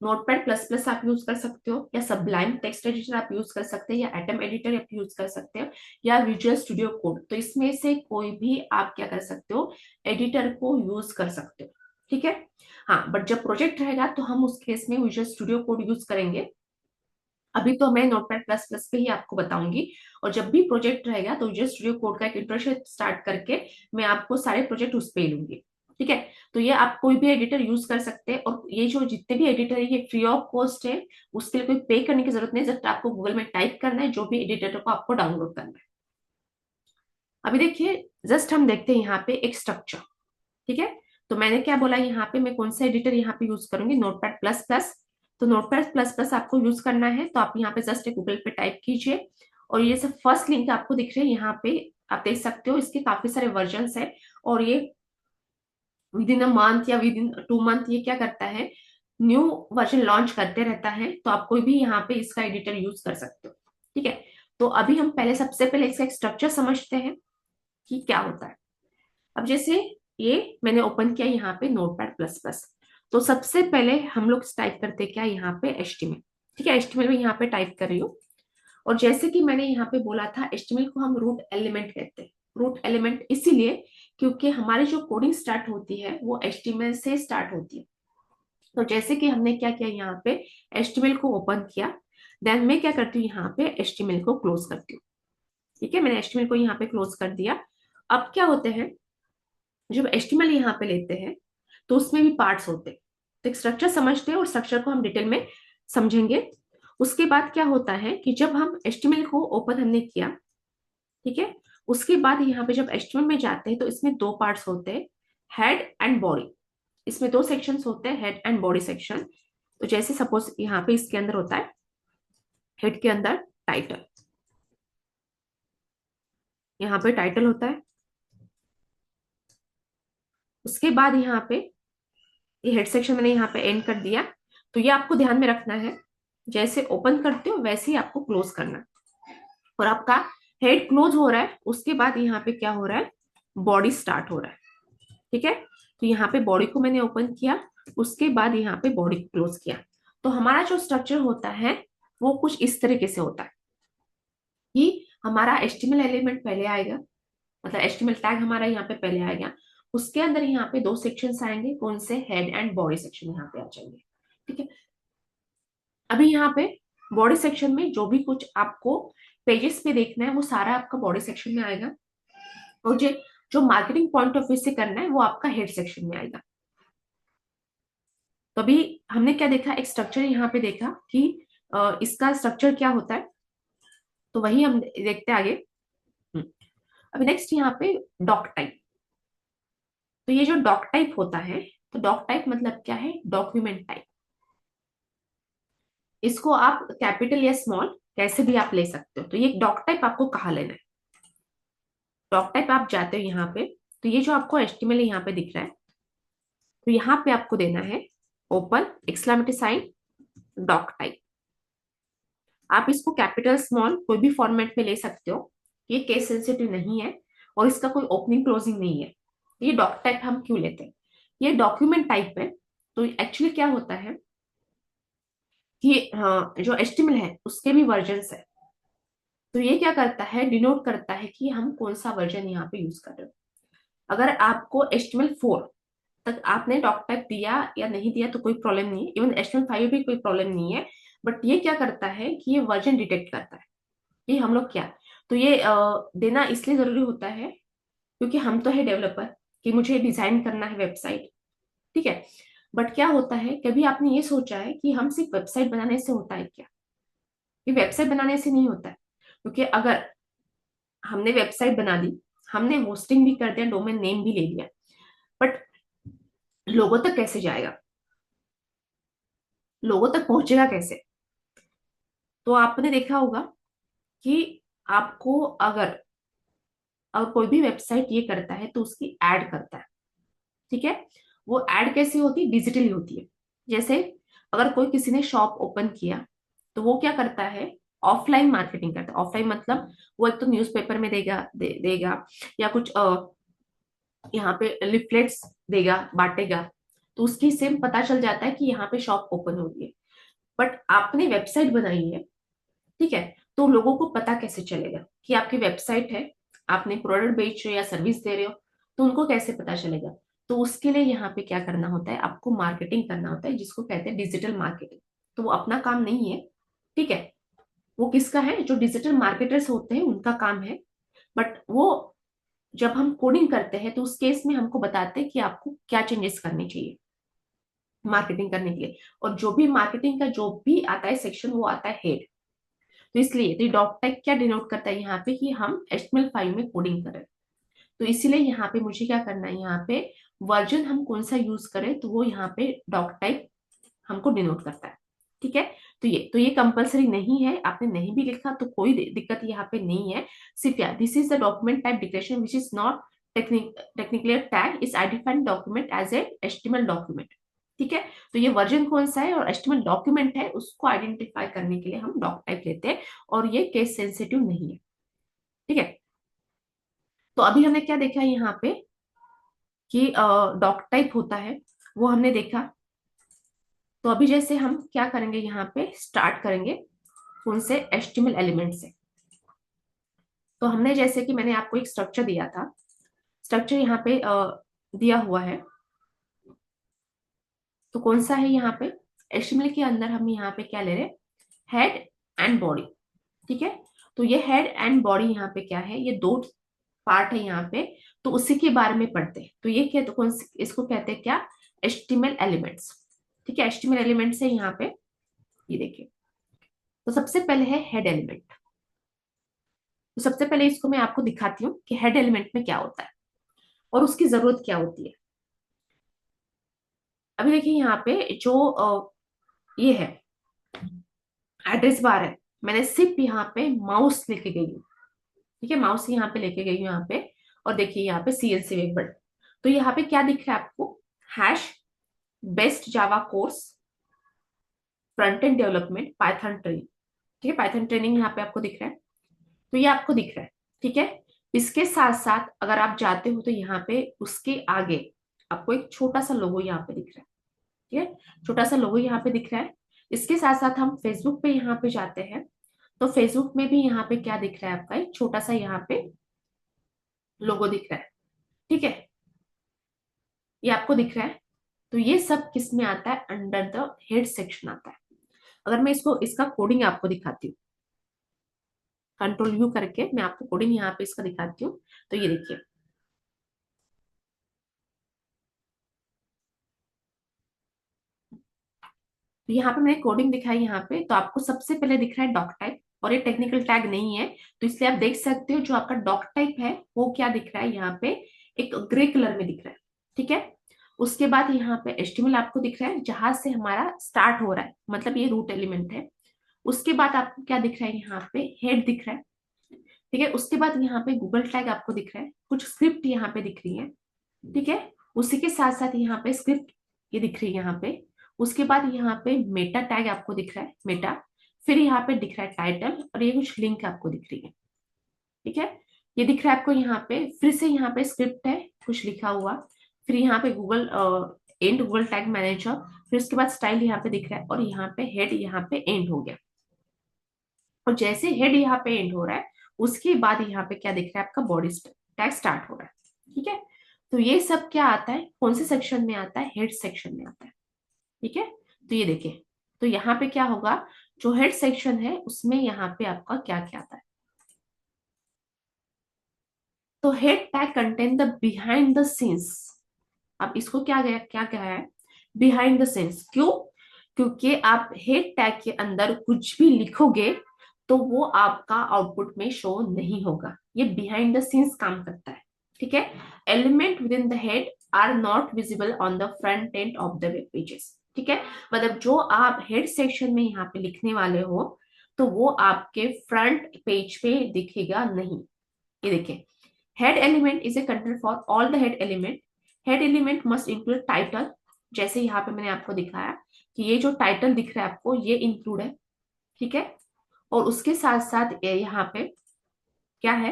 नोटपैड प्लस प्लस आप यूज कर सकते हो, या सबलाइम टेक्स्ट एडिटर आप यूज कर सकते हैं, या एटम एडिटर आप यूज कर सकते हो, या विजुअल स्टूडियो कोड। तो इसमें से कोई भी आप क्या कर सकते हो? एडिटर को यूज कर सकते हो, ठीक है। हाँ, बट जब प्रोजेक्ट रहेगा तो हम उस केस में विजुअल स्टूडियो कोड यूज करेंगे। अभी तो मैं नोटपैड प्लस प्लस पे ही आपको बताऊंगी, और जब भी प्रोजेक्ट रहेगा तो विजुअल स्टूडियो कोड का एक इंट्रोडक्शन स्टार्ट करके मैं आपको सारे प्रोजेक्ट उस पे लूंगी, ठीक है। तो ये आप कोई भी एडिटर यूज कर सकते हैं, और ये जो जितने भी एडिटर है ये फ्री ऑफ कॉस्ट है, उसके लिए कोई पे करने की जरूरत नहीं, जस्ट आपको गूगल में टाइप करना है जो भी एडिटर को आपको डाउनलोड करना है। अभी देखिए, जस्ट हम देखते हैं यहाँ पे एक स्ट्रक्चर, ठीक है। तो मैंने क्या बोला, यहाँ पे मैं कौन सा एडिटर यहाँ पे यूज करूंगी? Notepad plus plus. तो नोटपैड प्लस प्लस आपको यूज करना है, तो आप यहाँ पे जस्ट गूगल पे टाइप कीजिए, और ये सब फर्स्ट लिंक आपको दिख रहे हैं यहाँ पे, आप देख सकते हो इसके काफी सारे वर्जन है, और ये विद इन अ मंथ या विद इन 2 मंथ ये क्या करता है? न्यू वर्जन लॉन्च करते रहता है। तो आप कोई भी यहाँ पे इसका एडिटर यूज कर सकते हो, ठीक है। तो अभी हम पहले सबसे पहले इसका एक स्ट्रक्चर समझते हैं कि क्या होता है। अब जैसे ये मैंने ओपन किया यहाँ पे नोटपैड प्लस प्लस, तो सबसे पहले हम लोग टाइप करते हैं क्या? यहाँ पे एचटीएमएल, ठीक है। एचटीएमएल में यहाँ पे टाइप कर रही हूँ, और जैसे कि मैंने यहाँ पे बोला था एचटीएमएल को हम रूट एलिमेंट कहते हैं। रूट एलिमेंट इसीलिए क्योंकि हमारी जो कोडिंग स्टार्ट होती है वो एचटीएमएल से स्टार्ट होती है। तो जैसे कि हमने क्या किया, यहाँ पे एचटीएमएल को ओपन किया, देन मैं क्या करती हूँ, यहाँ पे एचटीएमएल को क्लोज करती हूँ, ठीक है। मैंने एचटीएमएल को यहाँ पे क्लोज कर दिया। अब क्या होते हैं, जब एचटीएमएल यहाँ पे लेते हैं तो उसमें भी पार्ट्स होते हैं। तो एक स्ट्रक्चर समझते हैं और स्ट्रक्चर को हम डिटेल में समझेंगे। उसके बाद क्या होता है कि जब हम एचटीएमएल को ओपन हमने किया, ठीक है, उसके बाद यहाँ पे जब एचटीएमएल में जाते हैं तो इसमें दो पार्ट्स होते हैं, हेड एंड बॉडी। इसमें दो सेक्शंस होते हैं, हेड एंड बॉडी सेक्शन। तो जैसे सपोज यहाँ पे इसके अंदर होता है, हेड के अंदर टाइटल, यहाँ पे टाइटल होता है। उसके बाद यहाँ पे ये हेड सेक्शन मैंने यहाँ पे एंड कर दिया। तो ये आपको ध्यान में रखना है, जैसे ओपन करते हो वैसे ही आपको क्लोज करना है। और आपका हेड क्लोज हो रहा है, उसके बाद यहाँ पे क्या हो रहा है? बॉडी स्टार्ट हो रहा है, ठीक है। तो यहाँ पे बॉडी को मैंने ओपन किया, उसके बाद यहाँ पे बॉडी क्लोज किया। तो हमारा जो स्ट्रक्चर होता है वो कुछ इस तरीके से होता है कि हमारा एचटीएमएल एलिमेंट पहले आएगा, मतलब एचटीएमएल टैग हमारा यहाँ पे पहले आएगा। उसके अंदर यहाँ पे दो सेक्शंस आएंगे, कौन से? हेड एंड बॉडी सेक्शन यहाँ पे आ जाएंगे, ठीक है। अभी यहाँ पे बॉडी सेक्शन में जो भी कुछ आपको पेजेस पे देखना है वो सारा आपका बॉडी सेक्शन में आएगा, और जो जो मार्केटिंग पॉइंट ऑफ व्यू से करना है वो आपका हेड सेक्शन में आएगा। तो अभी हमने क्या देखा, एक स्ट्रक्चर यहाँ पे देखा कि इसका स्ट्रक्चर क्या होता है, तो वही हम देखते हैं आगे। अभी नेक्स्ट यहाँ पे डॉक टाइप। तो ये जो डॉक टाइप होता है, तो डॉक टाइप मतलब क्या है, डॉक्यूमेंट टाइप। इसको आप कैपिटल या स्मॉल कैसे भी आप ले सकते हो। तो ये डॉक टाइप आपको कहाँ लेना है, डॉक टाइप आप जाते हो यहाँ पे, तो ये जो आपको एचटीएमएल यहाँ पे दिख रहा है, तो यहाँ पे आपको देना है open exclamatory sign doc type. आप इसको कैपिटल स्मॉल कोई भी फॉर्मेट में ले सकते हो, ये केस सेंसिटिव नहीं है और इसका कोई ओपनिंग क्लोजिंग नहीं है। ये डॉक टाइप हम क्यों लेते हैं, ये डॉक्यूमेंट टाइप है। तो एक्चुअली क्या होता है कि हाँ, जो एचटीएमएल है उसके भी वर्जन्स है। तो ये क्या करता है, डिनोट करता है कि हम कौन सा वर्जन यहाँ पे यूज कर रहे हो। अगर आपको HTML4 तक आपने डॉक टाइप दिया या नहीं दिया तो कोई प्रॉब्लम नहीं है, इवन HTML5 भी कोई प्रॉब्लम नहीं है। बट ये क्या करता है कि ये वर्जन डिटेक्ट करता है कि हम लोग क्या, तो ये देना इसलिए जरूरी होता है क्योंकि हम तो है डेवलपर, कि मुझे डिजाइन करना है वेबसाइट, ठीक है। बट क्या होता है, कभी आपने ये सोचा है कि हम सिर्फ वेबसाइट बनाने से होता है क्या, ये वेबसाइट बनाने से नहीं होता है। क्योंकि अगर हमने वेबसाइट बना दी, हमने होस्टिंग भी कर दिया, डोमेन नेम भी ले लिया, बट लोगों तक कैसे जाएगा, लोगों तक पहुंचेगा कैसे। तो आपने देखा होगा कि आपको अगर कोई भी वेबसाइट ये करता है तो उसकी एड करता है, ठीक है। वो एड कैसी होती है, डिजिटली होती है। जैसे अगर कोई किसी ने शॉप ओपन किया तो वो क्या करता है, ऑफलाइन मार्केटिंग करता है। ऑफलाइन मतलब वो एक तो न्यूज़पेपर में देगा देगा, या कुछ यहाँ पे लिफलेट्स देगा, बांटेगा, तो उसकी से पता चल जाता है कि यहाँ पे शॉप ओपन हो रही है। बट आपने वेबसाइट बनाई है, ठीक है, तो लोगों को पता कैसे चलेगा कि आपकी वेबसाइट है, आपने प्रोडक्ट बेच रहे हो या सर्विस दे रहे हो, तो उनको कैसे पता चलेगा। तो उसके लिए यहाँ पे क्या करना होता है, आपको मार्केटिंग करना होता है, जिसको कहते हैं डिजिटल मार्केटिंग। तो वो अपना काम नहीं है, ठीक है, वो किसका है, जो डिजिटल मार्केटर्स होते हैं उनका काम है। बट वो जब हम कोडिंग करते हैं तो उस केस में हमको बताते हैं कि आपको क्या चेंजेस करने चाहिए मार्केटिंग करने के लिए। और जो भी मार्केटिंग का जो भी आता है सेक्शन, वो आता है हेड। तो इसलिए तो डॉक टाइप क्या डिनोट करता है यहाँ पे, कि हम HTML5 में कोडिंग करें। तो इसीलिए यहाँ पे मुझे क्या करना है, यहाँ पे वर्जन हम कौन सा यूज करें, तो वो यहाँ पे डॉक टाइप हमको डिनोट करता है, ठीक है। तो ये कंपलसरी नहीं है, आपने नहीं भी लिखा तो कोई दिक्कत यहाँ पे नहीं है। सिर्फ यार this is the document type declaration which is not technically tag is identified document as a HTML document, ठीक है। तो ये वर्जन कौन सा है और HTML डॉक्यूमेंट है, उसको आइडेंटिफाई करने के लिए हम डॉक टाइप लेते हैं, और ये केस सेंसिटिव नहीं है, ठीक है। तो अभी हमने क्या देखा है यहाँ पे कि डॉक टाइप होता है, वो हमने देखा। तो अभी जैसे हम क्या करेंगे, यहाँ पे स्टार्ट करेंगे कौन से HTML एलिमेंट से। तो हमने जैसे कि मैंने आपको एक स्ट्रक्चर दिया था, स्ट्रक्चर यहाँ पे दिया हुआ है। तो कौन सा है यहाँ पे, HTML के अंदर हम यहाँ पे क्या ले रहे हैं, हेड एंड बॉडी, ठीक है। तो ये हेड एंड बॉडी यहाँ पे क्या है, ये दो पार्ट है यहाँ पे। तो उसी के बारे में पढ़ते हैं। तो ये क्या, तो इसको कहते हैं क्या, HTML एलिमेंट्स, ठीक है। HTML एलिमेंट्स है यहाँ पे, ये देखिए। तो सबसे पहले है हेड एलिमेंट। तो सबसे पहले इसको मैं आपको दिखाती हूँ कि हेड एलिमेंट में क्या होता है और उसकी जरूरत क्या होती है। अभी देखिए यहाँ पे जो ये है एड्रेस बार है, मैंने सिर्फ यहाँ पे माउस लेके गई हूँ, ठीक है, माउस यहाँ पे लेके गई हूँ यहाँ पे। और देखिए यहाँ पे CLC वेब बटन। तो यहाँ पे क्या दिख रहा है आपको, हैश बेस्ट जावा course front end development Python training, ठीक है, पाइथन ट्रेनिंग यहाँ पे आपको दिख रहा है। तो ये आपको दिख रहा है, ठीक है। इसके साथ साथ अगर आप जाते हो तो यहाँ पे उसके आगे आपको एक छोटा सा लोगो यहाँ पे दिख रहा है, ठीक है, छोटा सा लोगो यहाँ पे दिख रहा है। इसके साथ साथ हम फेसबुक पे यहाँ पे जाते हैं, तो फेसबुक में भी यहाँ पे क्या दिख रहा है, आपका एक छोटा सा यहाँ पे लोगो दिख रहा है, ठीक है, ये आपको दिख रहा है। तो ये सब किस में आता है, अंडर द हेड सेक्शन आता है। अगर मैं इसको इसका कोडिंग आपको दिखाती हूँ, कंट्रोल U करके मैं आपको कोडिंग यहाँ पे इसका दिखाती हूँ। तो ये देखिए, तो यहाँ पे मैंने कोडिंग दिखाई यहाँ पे। तो आपको सबसे पहले दिख रहा है डॉक टाइप, और ये टेक्निकल टैग नहीं है, तो इसलिए आप देख सकते हो जो आपका डॉक टाइप है वो क्या दिख रहा है यहाँ पे, एक ग्रे कलर में दिख रहा है। ठीक है, उसके बाद यहाँ पे HTML आपको दिख रहा है जहां से हमारा स्टार्ट हो रहा है, मतलब ये रूट एलिमेंट है। उसके बाद आपको क्या दिख रहा है, यहाँ पे हेड दिख रहा है। ठीक है, उसके बाद यहाँ पे गूगल टैग आपको दिख रहा है, कुछ स्क्रिप्ट यहाँ पे दिख रही है। ठीक है, उसी के साथ साथ यहाँ पे स्क्रिप्ट ये दिख रही है यहाँ पे। उसके बाद यहाँ पे मेटा टैग आपको दिख रहा है, मेटा। फिर यहाँ पे दिख रहा है टाइटल, और ये कुछ लिंक आपको दिख रही है। ठीक है, ये दिख रहा है आपको यहाँ पे, फिर से यहाँ पे स्क्रिप्ट है कुछ लिखा हुआ। फिर यहाँ पे Google and Google tag manager. फिर उसके बाद स्टाइल यहाँ पे दिख रहा है, और यहाँ पे हेड यहाँ पे एंड हो गया। और जैसे हेड यहाँ पे एंड हो रहा है, उसके बाद यहाँ पे क्या दिख रहा है, आपका बॉडी टैग स्टार्ट हो रहा है। ठीक है, तो ये सब क्या आता है, कौन से सेक्शन में आता है, हेड सेक्शन में आता है। ठीक है, तो ये देखिए, तो यहाँ पे क्या होगा, जो हेड सेक्शन है उसमें यहाँ पे आपका क्या क्या आता है। तो head tag contain the behind the scenes. अब इसको क्या गया, क्या क्या है, बिहाइंड द सीन्स। क्यों, क्योंकि आप हेड टैग के अंदर कुछ भी लिखोगे तो वो आपका आउटपुट में शो नहीं होगा, ये बिहाइंड द सीन्स काम करता है। ठीक है, element within the head are not visible on the front end of the web pages. ठीक है, मतलब जो आप हेड सेक्शन में यहाँ पे लिखने वाले हो तो वो आपके फ्रंट पेज पे दिखेगा नहीं। ये देखिए, head element is a content for all the head element. Head element must include title. जैसे यहाँ पे मैंने आपको दिखाया कि ये जो टाइटल दिख रहा है आपको, ये इंक्लूड है। ठीक है, और उसके साथ साथ यहाँ पे क्या है,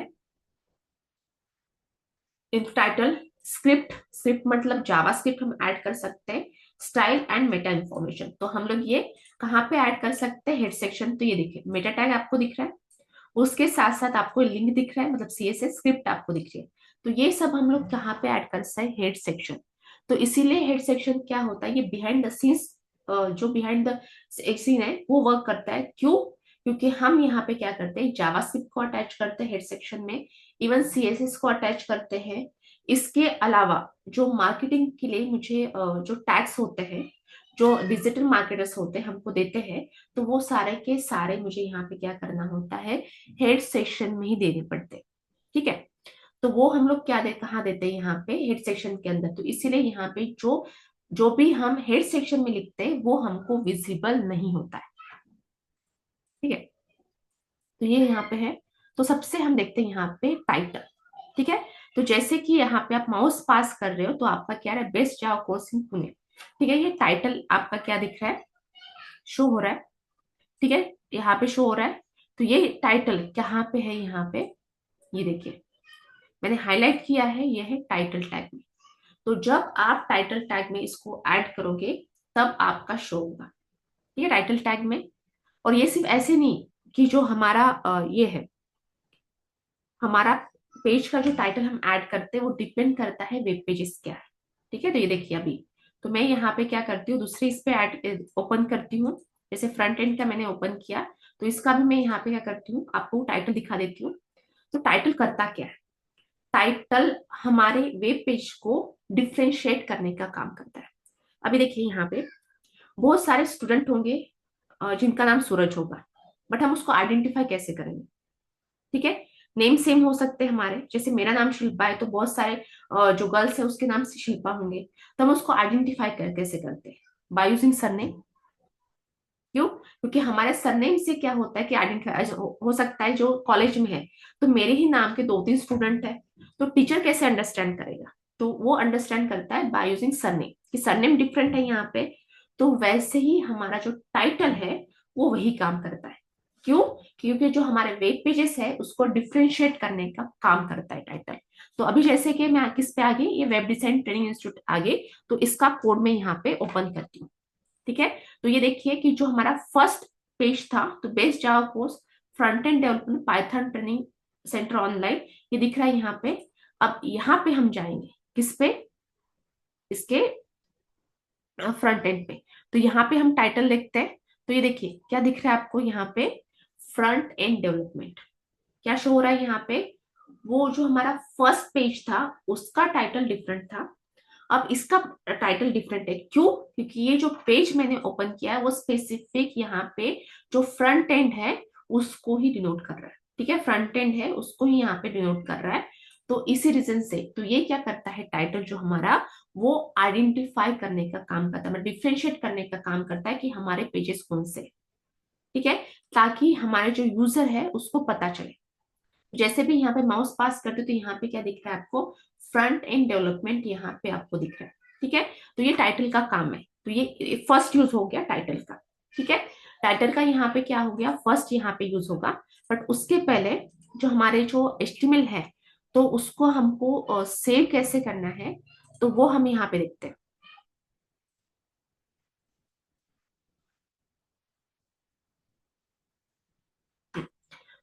इन टाइटल स्क्रिप्ट, स्क्रिप्ट मतलब जावा स्क्रिप्ट हम ऐड कर सकते हैं। स्टाइल एंड मेटा इंफॉर्मेशन, तो हम लोग ये कहाँ पे ऐड कर सकते हैं, हेड सेक्शन। तो ये देखिए, मेटा टैग आपको दिख रहा है, उसके साथ साथ आपको लिंक दिख रहा है, मतलब CSS स्क्रिप्ट आपको दिख रही है। तो ये सब हम लोग कहाँ पे ऐड कर सकते हैं, हेड सेक्शन। तो इसीलिए हेड सेक्शन क्या होता है, ये बिहाइंड द सीन्स, जो बिहाइंड द सीन है वो वर्क करता है। क्यों, क्योंकि हम यहाँ पे क्या करते हैं, जावास्क्रिप्ट को अटैच करते हैं हेड सेक्शन में, इवन CSS को अटैच करते हैं। इसके अलावा जो मार्केटिंग के लिए मुझे जो टैग्स होते हैं, जो डिजिटल मार्केटर्स होते हैं हमको देते हैं, तो वो सारे के सारे मुझे यहाँ पे क्या करना होता है, हेड सेक्शन में ही देने पड़ते हैं। ठीक है, तो वो हम लोग क्या कहाँ देते हैं, यहाँ पे हेड सेक्शन के अंदर। तो इसीलिए यहाँ पे जो जो भी हम हेड सेक्शन में लिखते हैं वो हमको विजिबल नहीं होता है। ठीक है, तो ये यहाँ पे है। तो सबसे हम देखते हैं यहाँ पे टाइटल। ठीक है, तो जैसे कि यहाँ पे आप माउस पास कर रहे हो तो आपका क्या है, best Java course in Pune. ठीक है, ये टाइटल आपका क्या दिख रहा है, शो हो रहा है। ठीक है, यहाँ पे शो हो रहा है। तो ये टाइटल कहाँ पे है, यहाँ पे ये देखिए, मैंने हाईलाइट किया है, ये है टाइटल टैग में। तो जब आप टाइटल टैग में इसको ऐड करोगे तब आपका शो होगा। ठीक है, टाइटल टैग में। और ये सिर्फ ऐसे नहीं कि जो हमारा ये है, हमारा पेज का जो टाइटल हम ऐड करते हैं वो डिपेंड करता है वेब पेजेस क्या है। ठीक है, तो ये देखिए अभी, तो मैं यहाँ पे क्या करती हूँ, दूसरी इस पे ऐड ओपन करती हूँ। जैसे फ्रंट एंड का मैंने ओपन किया, तो इसका भी मैं यहाँ पे क्या करती हूँ, आपको टाइटल दिखा देती हूँ। तो टाइटल करता क्या है, टाइटल हमारे वेब पेज को डिफ्रेंशिएट करने का काम करता है। अभी देखिए यहाँ पे बहुत सारे स्टूडेंट होंगे जिनका नाम सूरज होगा, बट हम उसको आइडेंटिफाई कैसे करेंगे। ठीक है, नेम सेम हो सकते हैं हमारे, जैसे मेरा नाम शिल्पा है तो बहुत सारे जो गर्ल्स है उसके नाम से शिल्पा होंगे। तो हम उसको आइडेंटिफाई कैसे करते हैं, बाय यूजिंग सरनेम। क्यों, क्योंकि हमारे सरनेम से क्या होता है कि आइडेंटिफाई हो सकता है, जो कॉलेज में है तो मेरे ही नाम के 2-3 स्टूडेंट है, तो टीचर कैसे अंडरस्टैंड करेगा, तो वो अंडरस्टैंड करता है बाय यूजिंग सरनेम, कि सरनेम डिफरेंट है यहाँ पे। तो वैसे ही हमारा जो टाइटल है वो वही काम करता है। क्यों, क्योंकि जो हमारे वेब पेजेस है उसको डिफ्रेंशिएट करने का काम करता है टाइटल। तो अभी जैसे कि मैं किस पे आगे, ये वेब डिजाइन ट्रेनिंग इंस्टीट्यूट आगे, तो इसका कोड मैं यहाँ पे ओपन करती हूँ। ठीक है, तो ये देखिए कि जो हमारा फर्स्ट पेज था, तो बेस्ड जावा course front end development Python training centre online, ये दिख रहा है यहाँ पे। अब यहाँ पे हम जाएंगे किस पे, इसके फ्रंट एंड पे। तो यहाँ पे हम टाइटल लिखते हैं, तो ये देखिए क्या दिख रहा है आपको यहाँ पे, फ्रंट एंड डेवलपमेंट। क्या शो हो रहा है यहाँ पे, वो जो हमारा फर्स्ट पेज था उसका टाइटल डिफरेंट था, अब इसका टाइटल डिफरेंट है। क्यों, क्योंकि ये जो पेज मैंने ओपन किया है वो स्पेसिफिक यहाँ पे जो फ्रंट एंड है उसको ही डिनोट कर रहा है। ठीक है, फ्रंट एंड है उसको ही यहाँ पे डिनोट कर रहा है। तो इसी रीजन से तो ये क्या करता है, टाइटल जो हमारा वो आइडेंटिफाई करने का काम करता है, मतलब डिफ्रेंशिएट करने का काम करता है कि हमारे पेजेस कौन से हैं। ठीक है, ताकि हमारे जो यूजर है उसको पता चले। जैसे भी यहाँ पे माउस पास करते हो तो यहाँ पे क्या दिख रहा है आपको, फ्रंट एंड डेवलपमेंट यहाँ पे आपको दिख रहा है। ठीक है, तो ये टाइटल का काम है, तो ये फर्स्ट यूज हो गया टाइटल का। ठीक है, टाइटल का यहाँ पे क्या हो गया, फर्स्ट यहाँ पे यूज होगा। बट उसके पहले जो हमारे जो एचटीएमएल है, तो उसको हमको सेव कैसे करना है, तो वो हम यहाँ पे देखते हैं।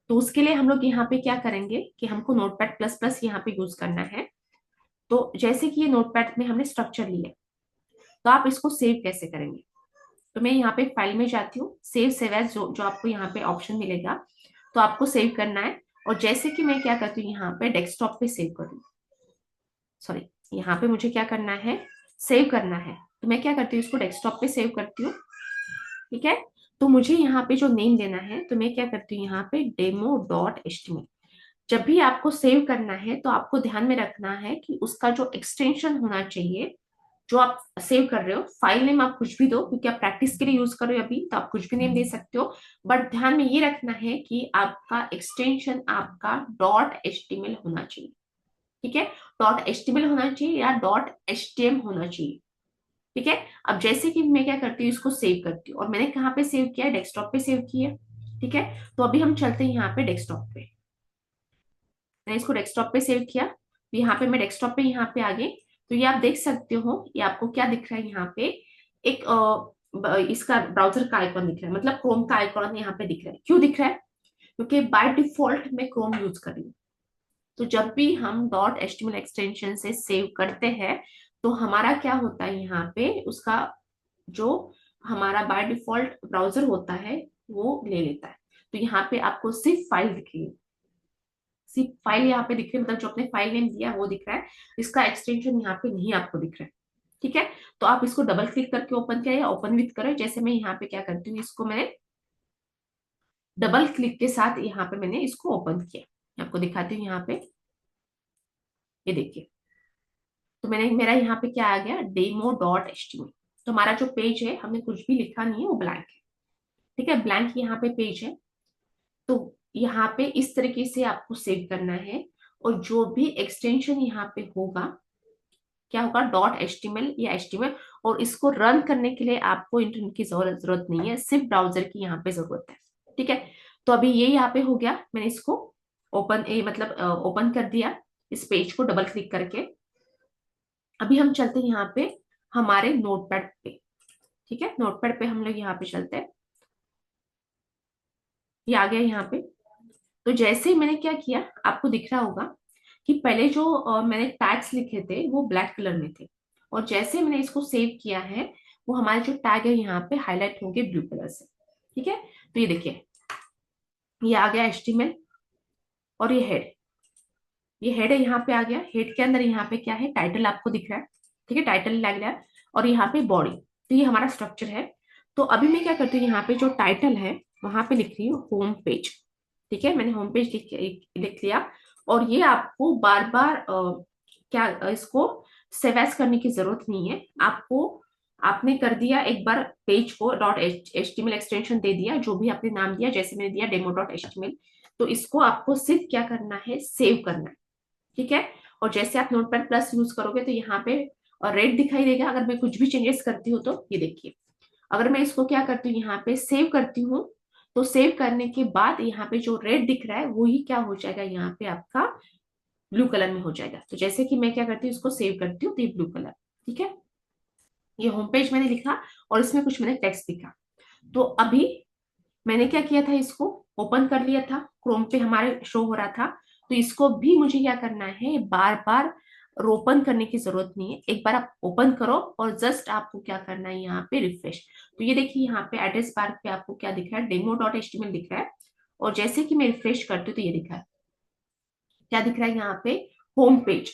तो उसके लिए हम लोग यहाँ पे क्या करेंगे कि हमको नोटपैड प्लस प्लस यहाँ पे यूज करना है। तो जैसे कि ये नोटपैड में हमने स्ट्रक्चर लिया, तो आप इसको सेव कैसे करेंगे। तो मैं यहाँ पे फाइल में जाती हूँ, सेव सेव एज जो जो आपको यहाँ पे ऑप्शन मिलेगा, तो आपको सेव करना है। और जैसे कि मैं क्या करती हूँ, यहाँ पे डेस्कटॉप पे सेव करूँ, सॉरी, यहाँ पे मुझे क्या करना है, सेव करना है। तो मैं क्या करती हूँ, इसको डेस्कटॉप पे सेव करती हूँ। ठीक है, तो मुझे यहाँ पे जो नेम देना है, तो मैं क्या करती हूँ, यहाँ पे demo.html। जब भी आपको सेव करना है तो आपको ध्यान में रखना है कि उसका जो एक्सटेंशन होना चाहिए, जो आप सेव कर रहे हो, फाइल नेम आप कुछ भी दो, क्योंकि आप प्रैक्टिस के लिए यूज कर रहे हो अभी, तो आप कुछ भी नेम दे सकते हो। बट ध्यान में ये रखना है कि आपका एक्सटेंशन आपका डॉट एच होना चाहिए। ठीक है, डॉट एच होना चाहिए या डॉट एच होना चाहिए। ठीक है, अब जैसे कि मैं क्या करती हूँ, इसको सेव करती हूँ, और मैंने कहाँ पे सेव किया है, डेस्कटॉप पे सेव किया है। ठीक है, तो अभी हम चलते हैं यहाँ पे डेस्कटॉप पे। मैंने इसको डेस्कटॉप पे सेव किया, तो यहाँ पे मैं डेस्कटॉप पे यहाँ पे आ गई। तो ये आप देख सकते हो, ये आपको क्या दिख रहा है, यहाँ पे एक इसका ब्राउजर का आइकॉन दिख रहा है, मतलब क्रोम का आइकॉन यहाँ पे दिख रहा है। क्यों दिख रहा है, क्योंकि बाय डिफॉल्ट मैं क्रोम यूज कर रही हूँ। तो जब भी हम डॉट एचटीएमएल एक्सटेंशन से सेव करते हैं, तो हमारा क्या होता है, यहाँ पे उसका जो हमारा बाय डिफॉल्ट ब्राउजर होता है वो ले लेता है। तो यहाँ पे आपको सिर्फ फाइल दिख रही है, सिर्फ फाइल यहाँ पे दिख रही है, मतलब जो अपने फाइल नेम दिया है वो दिख रहा है, इसका एक्सटेंशन यहाँ पे नहीं आपको दिख रहा है। ठीक है, तो आप इसको डबल क्लिक करके ओपन किया या ओपन विथ करो। जैसे मैं यहाँ पे क्या करती हूँ, इसको मैंने डबल क्लिक के साथ यहाँ पे मैंने इसको ओपन किया, मैं आपको दिखाती हूँ यहाँ पे, ये देखिए। तो मैंने मेरा यहाँ पे क्या आ गया, demo.html। तो हमारा जो पेज है, हमने कुछ भी लिखा नहीं है, वो ब्लैंक है। ठीक है, ब्लैंक यहाँ पे पेज है। तो यहाँ पे इस तरीके से आपको सेव करना है। और जो भी एक्सटेंशन यहाँ पे होगा, क्या होगा, डॉट एचटीएमएल या एचटीएमएल। और इसको रन करने के लिए आपको इंटरनेट की जरूरत नहीं है, सिर्फ ब्राउजर की यहाँ पे जरूरत है। ठीक है, तो अभी ये यहाँ पे हो गया, मैंने इसको ओपन मतलब ओपन कर दिया इस पेज को डबल क्लिक करके। अभी हम चलते हैं यहाँ पे हमारे नोटपैड पे। ठीक है, नोटपैड पे हम लोग यहाँ पे चलते हैं, ये आ गया यहाँ पे। तो जैसे ही मैंने क्या किया, आपको दिख रहा होगा कि पहले जो मैंने टैग्स लिखे थे वो ब्लैक कलर में थे, और जैसे मैंने इसको सेव किया है, वो हमारे जो टैग है यहाँ पे हाईलाइट होंगे ब्लू कलर से। ठीक है, तो ये देखिए, ये आ गया एचटीएमएल, और ये हेड है, यहाँ पे आ गया। हेड के अंदर यहाँ पे क्या है, टाइटल आपको दिख रहा है। ठीक है, टाइटल लग रहा है, और यहाँ पे बॉडी। तो ये हमारा स्ट्रक्चर है। तो अभी मैं क्या करती हूँ, यहाँ पे जो टाइटल है वहां पे लिख रही हूँ होम पेज। ठीक है, मैंने होम पेज लिख लिया। और ये आपको बार बार क्या इसको सेव एज करने की जरूरत नहीं है आपको। आपने कर दिया एक बार पेज को डॉट एचटीएमएल एक्सटेंशन दे दिया, जो भी आपने नाम दिया, जैसे मैंने दिया डेमो.html। तो इसको आपको सिर्फ क्या करना है, सेव करना है। ठीक है, और जैसे आप नोटपैड प्लस यूज करोगे तो यहाँ पे रेड दिखाई देगा, अगर मैं कुछ भी चेंजेस करती हूँ तो। ये देखिए, अगर मैं इसको क्या करती हूँ, यहाँ पे सेव करती हूँ, तो सेव करने के बाद यहाँ पे जो रेड दिख रहा है वही क्या हो जाएगा, यहाँ पे आपका ब्लू कलर में हो जाएगा। तो जैसे कि मैं क्या करती हूँ, इसको सेव करती हूँ, तो ये ब्लू कलर। ठीक है, ये होम पेज मैंने लिखा, और इसमें कुछ मैंने टेक्स्ट लिखा। तो अभी मैंने क्या किया था, इसको ओपन कर लिया था, क्रोम पे हमारे शो हो रहा था। तो इसको भी मुझे क्या करना है, बार बार ओपन करने की जरूरत नहीं है, एक बार आप ओपन करो और जस्ट आपको क्या करना है, यहाँ पे रिफ्रेश। तो ये देखिए, यहाँ पे एड्रेस बार पे आपको क्या दिख रहा है, demo.html दिख रहा है। और जैसे कि मैं रिफ्रेश करती हूँ तो ये दिख रहा है, क्या दिख रहा है यहाँ पे, होम पेज।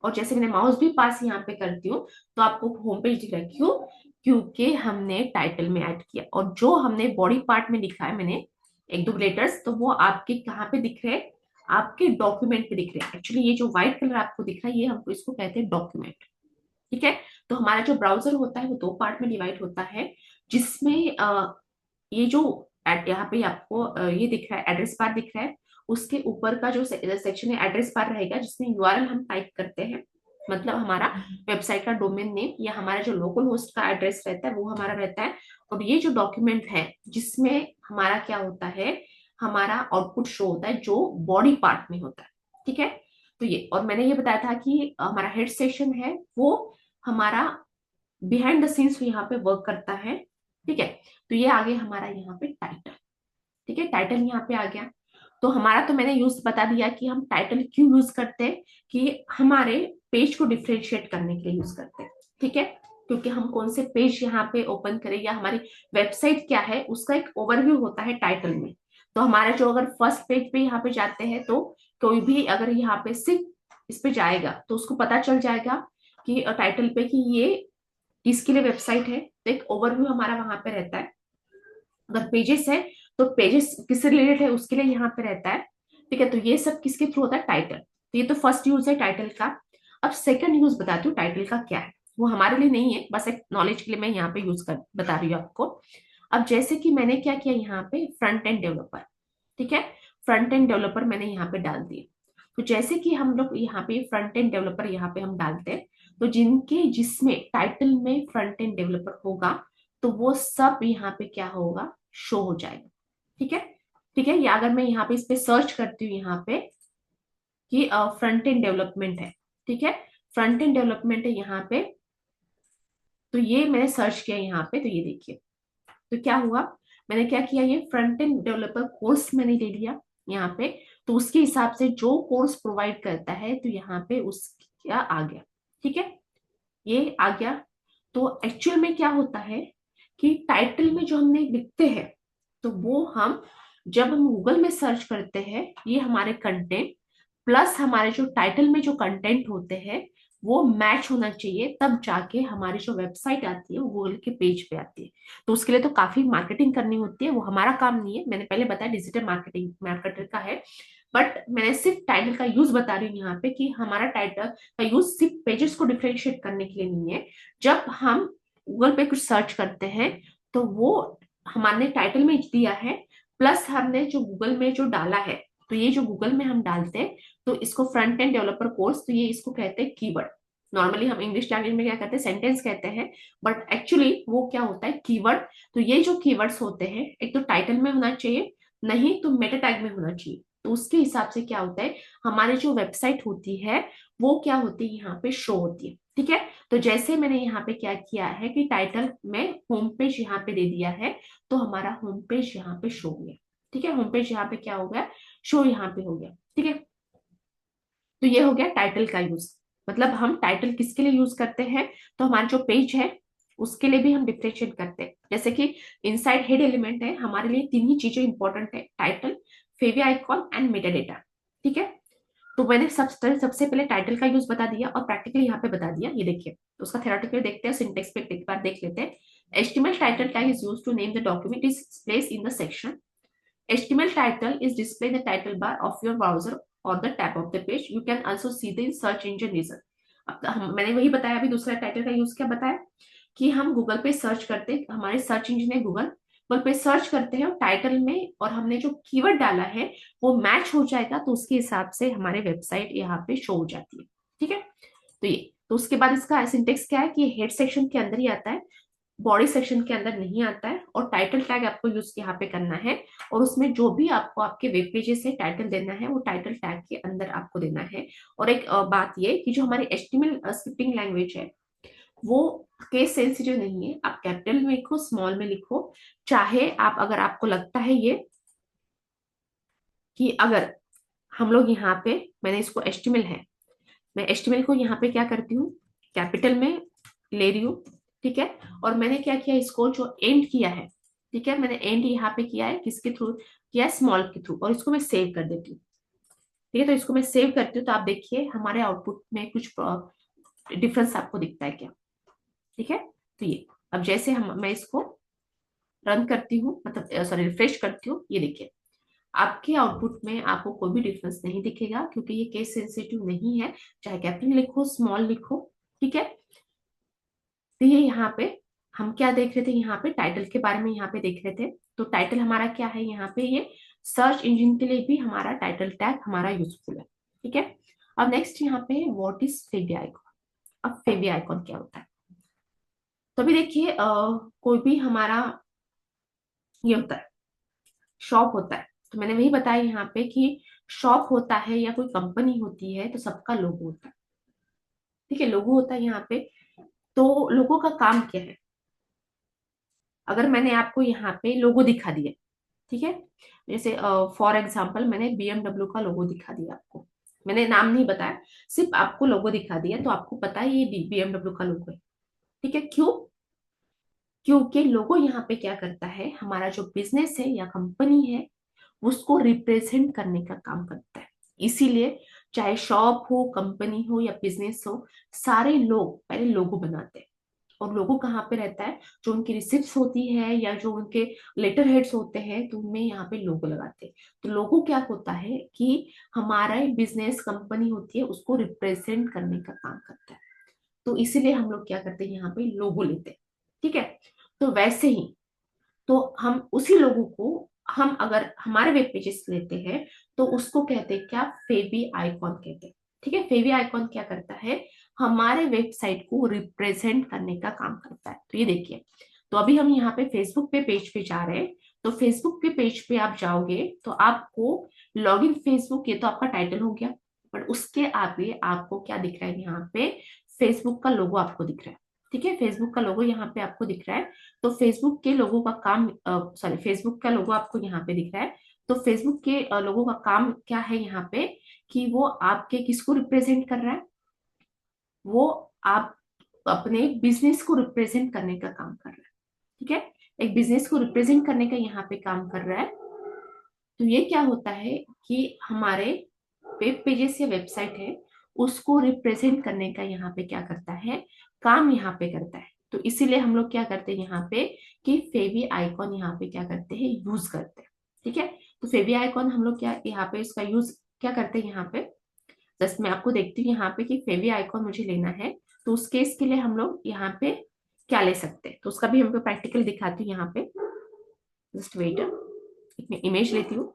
और जैसे मैंने माउस भी पास यहाँ पे करती हूँ, तो आपको होम पेज दिख रहा है। क्यों, क्योंकि हमने टाइटल में ऐड किया, और जो हमने बॉडी पार्ट में लिखा है मैंने, एक दो लेटर्स, तो वो आपके कहाँ पे दिख रहे हैं, आपके डॉक्यूमेंट पे दिख रहे हैं। एक्चुअली ये जो व्हाइट कलर आपको दिख रहा है, ये हमको इसको कहते हैं डॉक्यूमेंट। ठीक है, तो हमारा जो ब्राउजर होता है वो दो पार्ट में डिवाइड होता है, जिसमें ये जो यहाँ पे आपको ये दिख रहा है, एड्रेस बार दिख रहा है, उसके ऊपर का जो सेक्शन है एड्रेस बार रहेगा, जिसमें यूआरएल हम टाइप करते हैं, मतलब हमारा वेबसाइट का डोमेन नेम या हमारा जो लोकल होस्ट का एड्रेस रहता है वो हमारा रहता है। और ये जो डॉक्यूमेंट है जिसमें हमारा क्या होता है, हमारा आउटपुट शो होता है, जो बॉडी पार्ट में होता है। ठीक है, तो ये, और मैंने ये बताया था कि हमारा हेड सेक्शन है वो हमारा बिहाइंड द सीन्स यहाँ पे वर्क करता है। ठीक है, तो ये आगे हमारा यहाँ पे टाइटल। ठीक है, टाइटल यहाँ पे आ गया। तो हमारा तो मैंने यूज बता दिया कि हम टाइटल क्यों यूज करते हैं, कि हमारे पेज को डिफ्रेंशिएट करने के लिए यूज करते हैं। ठीक है, क्योंकि हम कौन से पेज यहाँ पे ओपन करें या हमारी वेबसाइट क्या है उसका एक ओवरव्यू होता है टाइटल में। तो हमारा जो अगर फर्स्ट पेज पे यहाँ पे जाते हैं, तो कोई भी अगर यहाँ पे सिर्फ इस पे जाएगा तो उसको पता चल जाएगा कि टाइटल पे कि ये किसके लिए वेबसाइट है। तो एक ओवरव्यू हमारा वहां पे रहता है। अगर पेजेस है तो पेजेस किससे रिलेटेड है उसके लिए यहाँ पे रहता है। ठीक है, तो ये सब किसके थ्रू होता है, टाइटल। तो ये तो फर्स्ट यूज है टाइटल का। अब सेकंड यूज बताती हूँ टाइटल का क्या है। वो हमारे लिए नहीं है, बस एक नॉलेज के लिए मैं यहाँ पे यूज कर बता रही हूँ आपको। अब जैसे कि मैंने क्या किया यहाँ पे, फ्रंट एंड डेवलपर। ठीक है, फ्रंट एंड डेवलपर मैंने यहाँ पे डाल दिए। तो जैसे कि हम लोग यहाँ पे फ्रंट एंड डेवलपर यहाँ पे हम डालते हैं, तो जिनके जिसमें टाइटल में फ्रंट एंड डेवलपर होगा, तो वो सब यहाँ पे क्या होगा, शो हो जाएगा। ठीक है, ठीक है, या अगर मैं यहाँ पे इस पे सर्च करती हूँ यहाँ पे कि फ्रंट एंड डेवलपमेंट है। ठीक है, फ्रंट एंड डेवलपमेंट है यहाँ पे, तो ये मैंने सर्च किया यहाँ पे, तो ये देखिए, तो क्या हुआ, मैंने क्या किया, ये फ्रंट एंड डेवलपर कोर्स मैंने ले लिया यहाँ पे। तो उसके हिसाब से जो कोर्स प्रोवाइड करता है, तो यहाँ पे उसका आ गया। ठीक है, ये आ गया। तो एक्चुअल में क्या होता है कि टाइटल में जो हमने लिखते हैं, तो वो हम जब हम गूगल में सर्च करते हैं, ये हमारे कंटेंट प्लस हमारे जो टाइटल में जो कंटेंट होते हैं वो मैच होना चाहिए, तब जाके हमारी जो वेबसाइट आती है वो गूगल के पेज पे आती है। तो उसके लिए तो काफी मार्केटिंग करनी होती है, वो हमारा काम नहीं है। मैंने पहले बताया डिजिटल मार्केटिंग मार्केटर का है, बट मैंने सिर्फ टाइटल का यूज बता रही हूँ यहाँ पे कि हमारा टाइटल का यूज सिर्फ पेजेस को डिफरेंशिएट करने के लिए नहीं है। जब हम गूगल पे कुछ सर्च करते हैं, तो वो हमारे टाइटल में दिया है, प्लस हमने जो गूगल में जो डाला है, तो ये जो गूगल में हम डालते हैं, तो इसको फ्रंट एंड डेवलपर कोर्स, तो ये इसको कहते हैं कीवर्ड। नॉर्मली हम इंग्लिश लैंग्वेज में क्या कहते हैं, सेंटेंस कहते हैं, बट एक्चुअली वो क्या होता है, कीवर्ड। तो ये जो कीवर्ड्स होते हैं, एक तो टाइटल में होना चाहिए, नहीं तो मेटा टैग में होना चाहिए। तो उसके हिसाब से क्या होता है, हमारी जो वेबसाइट होती है वो क्या होती है, यहाँ पे शो होती है। ठीक है, तो जैसे मैंने यहाँ पे क्या किया है कि टाइटल में होम पेज यहाँ पे दे दिया है, तो हमारा होम पेज यहाँ पे शो हो गया। ठीक है, होम पेज यहाँ पे क्या हो गया, शो यहाँ पे हो गया। ठीक है, तो ये हो गया टाइटल का यूज। मतलब हम टाइटल किसके लिए यूज करते हैं, तो हमारा जो पेज है उसके लिए भी हम डिफ्रेंशिएट करते हैं। जैसे कि इनसाइड हेड एलिमेंट है, हमारे लिए तीन ही चीजें इंपॉर्टेंट है, title, favicon and meta data. ठीक है, तो मैंने सबसे पहले टाइटल का यूज बता दिया और प्रैक्टिकली यहाँ पे बता दिया। ये देखिए, तो उसका थेरोटिकली देखते हैं, सिंटेक्स पे एक बार देख लेते हैं। HTML title tag is used to name the document is placed in the section. HTML title is display the title bar of your browser or the tab of the page. You can also see the search engine result. अब मैंने वही बताया, अभी दूसरा title का use क्या बताया, कि हम गूगल पे सर्च करते, हमारे सर्च इंजन है गूगल, गूगल पे सर्च करते हैं और टाइटल में और हमने जो कीवर्ड डाला है वो मैच हो जाएगा, तो उसके हिसाब से हमारे वेबसाइट यहाँ पे शो हो जाती है। ठीक है, तो ये, तो उसके बाद इसका सिंटेक्स क्या है कि हेड सेक्शन के अंदर ही आता है, बॉडी सेक्शन के अंदर नहीं आता है। और टाइटल टैग आपको यूज यहाँ पे करना है, और उसमें जो भी आपको आपके वेब पेजेस से टाइटल देना है वो टाइटल टैग के अंदर आपको देना है। और एक बात ये कि जो हमारी HTML स्क्रिप्टिंग लैंग्वेज है वो केस सेंसिटिव नहीं है, आप कैपिटल में लिखो, स्मॉल में लिखो, चाहे आप, अगर आपको लगता है ये कि अगर हम लोग यहाँ पे, मैंने इसको HTML है, मैं HTML को यहाँ पे क्या करती हूँ, कैपिटल में ले रही हूँ। ठीक है, और मैंने क्या किया, इसको जो एंड किया है, ठीक है, मैंने एंड यहाँ पे किया है, किसके थ्रू किया है, स्मॉल के थ्रू, और इसको मैं सेव कर देती हूँ। ठीक है, तो इसको मैं सेव करती हूँ, तो आप देखिए हमारे आउटपुट में कुछ डिफरेंस आपको दिखता है क्या। ठीक है, तो ये, अब जैसे हम, मैं इसको रन करती हूँ, मतलब सॉरी रिफ्रेश करती हूँ, ये देखिए आपके आउटपुट में आपको कोई भी डिफरेंस नहीं दिखेगा, क्योंकि ये केस सेंसिटिव नहीं है, चाहे कैपिटल लिखो स्मॉल लिखो, ठीक है। तो ये यहाँ पे हम क्या देख रहे थे, यहाँ पे टाइटल के बारे में यहाँ पे देख रहे थे। तो टाइटल हमारा क्या है, यहाँ पे ये सर्च इंजन के लिए भी हमारा टाइटल टैग हमारा यूजफुल है, ठीक है। अब नेक्स्ट यहाँ पे व्हाट इज फेवी आइकॉन। अब फेवी आइकॉन क्या होता है, तो अभी देखिए कोई भी हमारा ये होता है, शॉप होता है, तो मैंने वही बताया यहाँ पे कि शॉप होता है या कोई कंपनी होती है तो सबका लोगो होता है, ठीक है, लोगो होता है यहाँ पे। तो लोगों का काम क्या है, अगर मैंने आपको यहाँ पे लोगो दिखा दिया, ठीक है, जैसे फॉर एग्जांपल मैंने BMW का लोगो दिखा दिया आपको, मैंने नाम नहीं बताया, सिर्फ आपको लोगो दिखा दिया, तो आपको पता है ये BMW का लोगो है, ठीक है। क्यों, क्योंकि लोगो यहाँ पे क्या करता है, हमारा जो बिजनेस है या कंपनी है उसको रिप्रेजेंट करने का काम करता है। इसीलिए चाहे शॉप हो, कंपनी हो या बिजनेस हो, सारे लोग पहले लोगो बनाते हैं। और लोगो कहाँ पे रहता है, जो उनकी रिसिप्ट्स होती है या जो उनके लेटर हेड्स होते हैं, तो उनमें यहाँ पे लोगो लगाते हैं। तो लोगो क्या होता है कि हमारा बिजनेस कंपनी होती है उसको रिप्रेजेंट करने का काम करता है। तो इसीलिए हम लोग क्या करते हैं, यहाँ पे लोगो लेते हैं, ठीक है। तो वैसे ही, तो हम उसी लोगों को, हम अगर हमारे वेब पेजेस लेते हैं तो उसको कहते हैं क्या, फेवी आइकॉन कहते हैं, ठीक है। फेवी आइकॉन क्या करता है, हमारे वेबसाइट को रिप्रेजेंट करने का काम करता है। तो ये देखिए, तो अभी हम यहाँ पे फेसबुक पे पेज पे जा रहे हैं, तो फेसबुक के पेज पे आप जाओगे तो आपको लॉग इन फेसबुक, ये तो आपका टाइटल हो गया, बट उसके आगे आपको क्या दिख रहा है, यहाँ पे फेसबुक का लोगो आपको दिख रहा है, ठीक है, फेसबुक का लोगो यहाँ पे आपको दिख रहा है। तो फेसबुक के लोगों का काम, सॉरी फेसबुक का लोगो आपको यहाँ पे दिख रहा है। तो फेसबुक के लोगों का काम क्या है यहाँ पे, कि वो आपके किसको रिप्रेजेंट कर रहा है, वो आप अपने बिजनेस को रिप्रेजेंट करने का काम कर रहा है, ठीक है, एक बिजनेस को रिप्रेजेंट करने का यहाँ पे काम कर रहा है। तो ये क्या होता है कि हमारे वेब पेजेस या वेबसाइट है उसको रिप्रेजेंट करने का यहाँ पे क्या करता है, काम यहाँ पे करता है। तो इसीलिए हम लोग क्या करते हैं यहाँ पे, कि फेवी आइकॉन यहाँ पे क्या करते हैं, यूज करते हैं, ठीक है। तो फेवी आइकॉन हम लोग क्या यहाँ पे इसका यूज क्या करते हैं, यहाँ पे जस्ट मैं आपको देखती हूँ यहाँ पे कि फेवी आइकॉन मुझे लेना है, तो उस केस के लिए हम लोग यहाँ पे क्या ले सकते हैं, तो उसका भी हमको प्रैक्टिकल दिखाती हूँ यहाँ पे। जस्ट वेट, एक मैं इमेज लेती हूँ।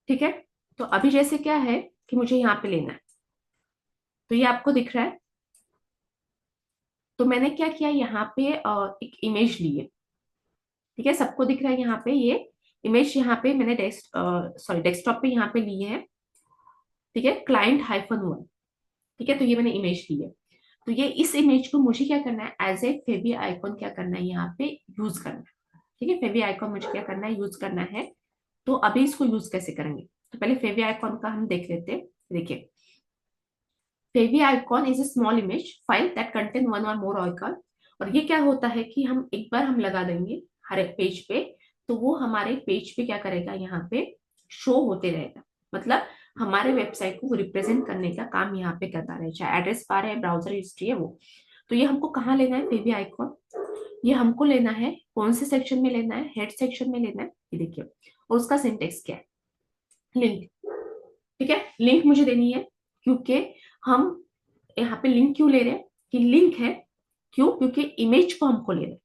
ठीक है, तो अभी जैसे क्या है कि मुझे यहाँ पे लेना है, तो ये आपको दिख रहा है। तो मैंने क्या किया, यहाँ पे एक इमेज ली है, ठीक है, सबको दिख रहा है यहाँ पे ये इमेज, यहाँ पे मैंने डेस्कटॉप पे यहाँ पे ली है, ठीक है, client-1, ठीक है। तो ये मैंने इमेज ली है, तो ये इस इमेज को मुझे क्या करना है, एज ए फेवी आइकॉन क्या करना है, यहाँ पे यूज करना है, ठीक है। फेवी आइकॉन मुझे क्या करना है, यूज करना है। तो अभी इसको यूज कैसे करेंगे, तो पहले फेवी आइकॉन का हम देख लेते हैं। देखिए, favicon is a small image file that contain one और मोर आइकॉन। और ये क्या होता है कि हम एक बार हम लगा देंगे हर एक पेज पे, तो वो हमारे पेज पे क्या करेगा, यहाँ पे शो होते रहेगा, मतलब हमारे वेबसाइट को रिप्रेजेंट करने का काम यहाँ पे करता रहे, चाहे एड्रेस बार है, ब्राउजर हिस्ट्री है वो। तो ये हमको कहाँ लेना है, फेवी आइकॉन, ये हमको लेना है कौन से सेक्शन में लेना है, हेड सेक्शन में लेना है, ये देखिए। और उसका सिंटेक्स क्या है, लिंक, ठीक है, लिंक मुझे देनी है, क्योंकि हम यहाँ पे लिंक क्यों ले रहे हैं, कि लिंक है, क्यों, क्योंकि इमेज को हमको लेना है,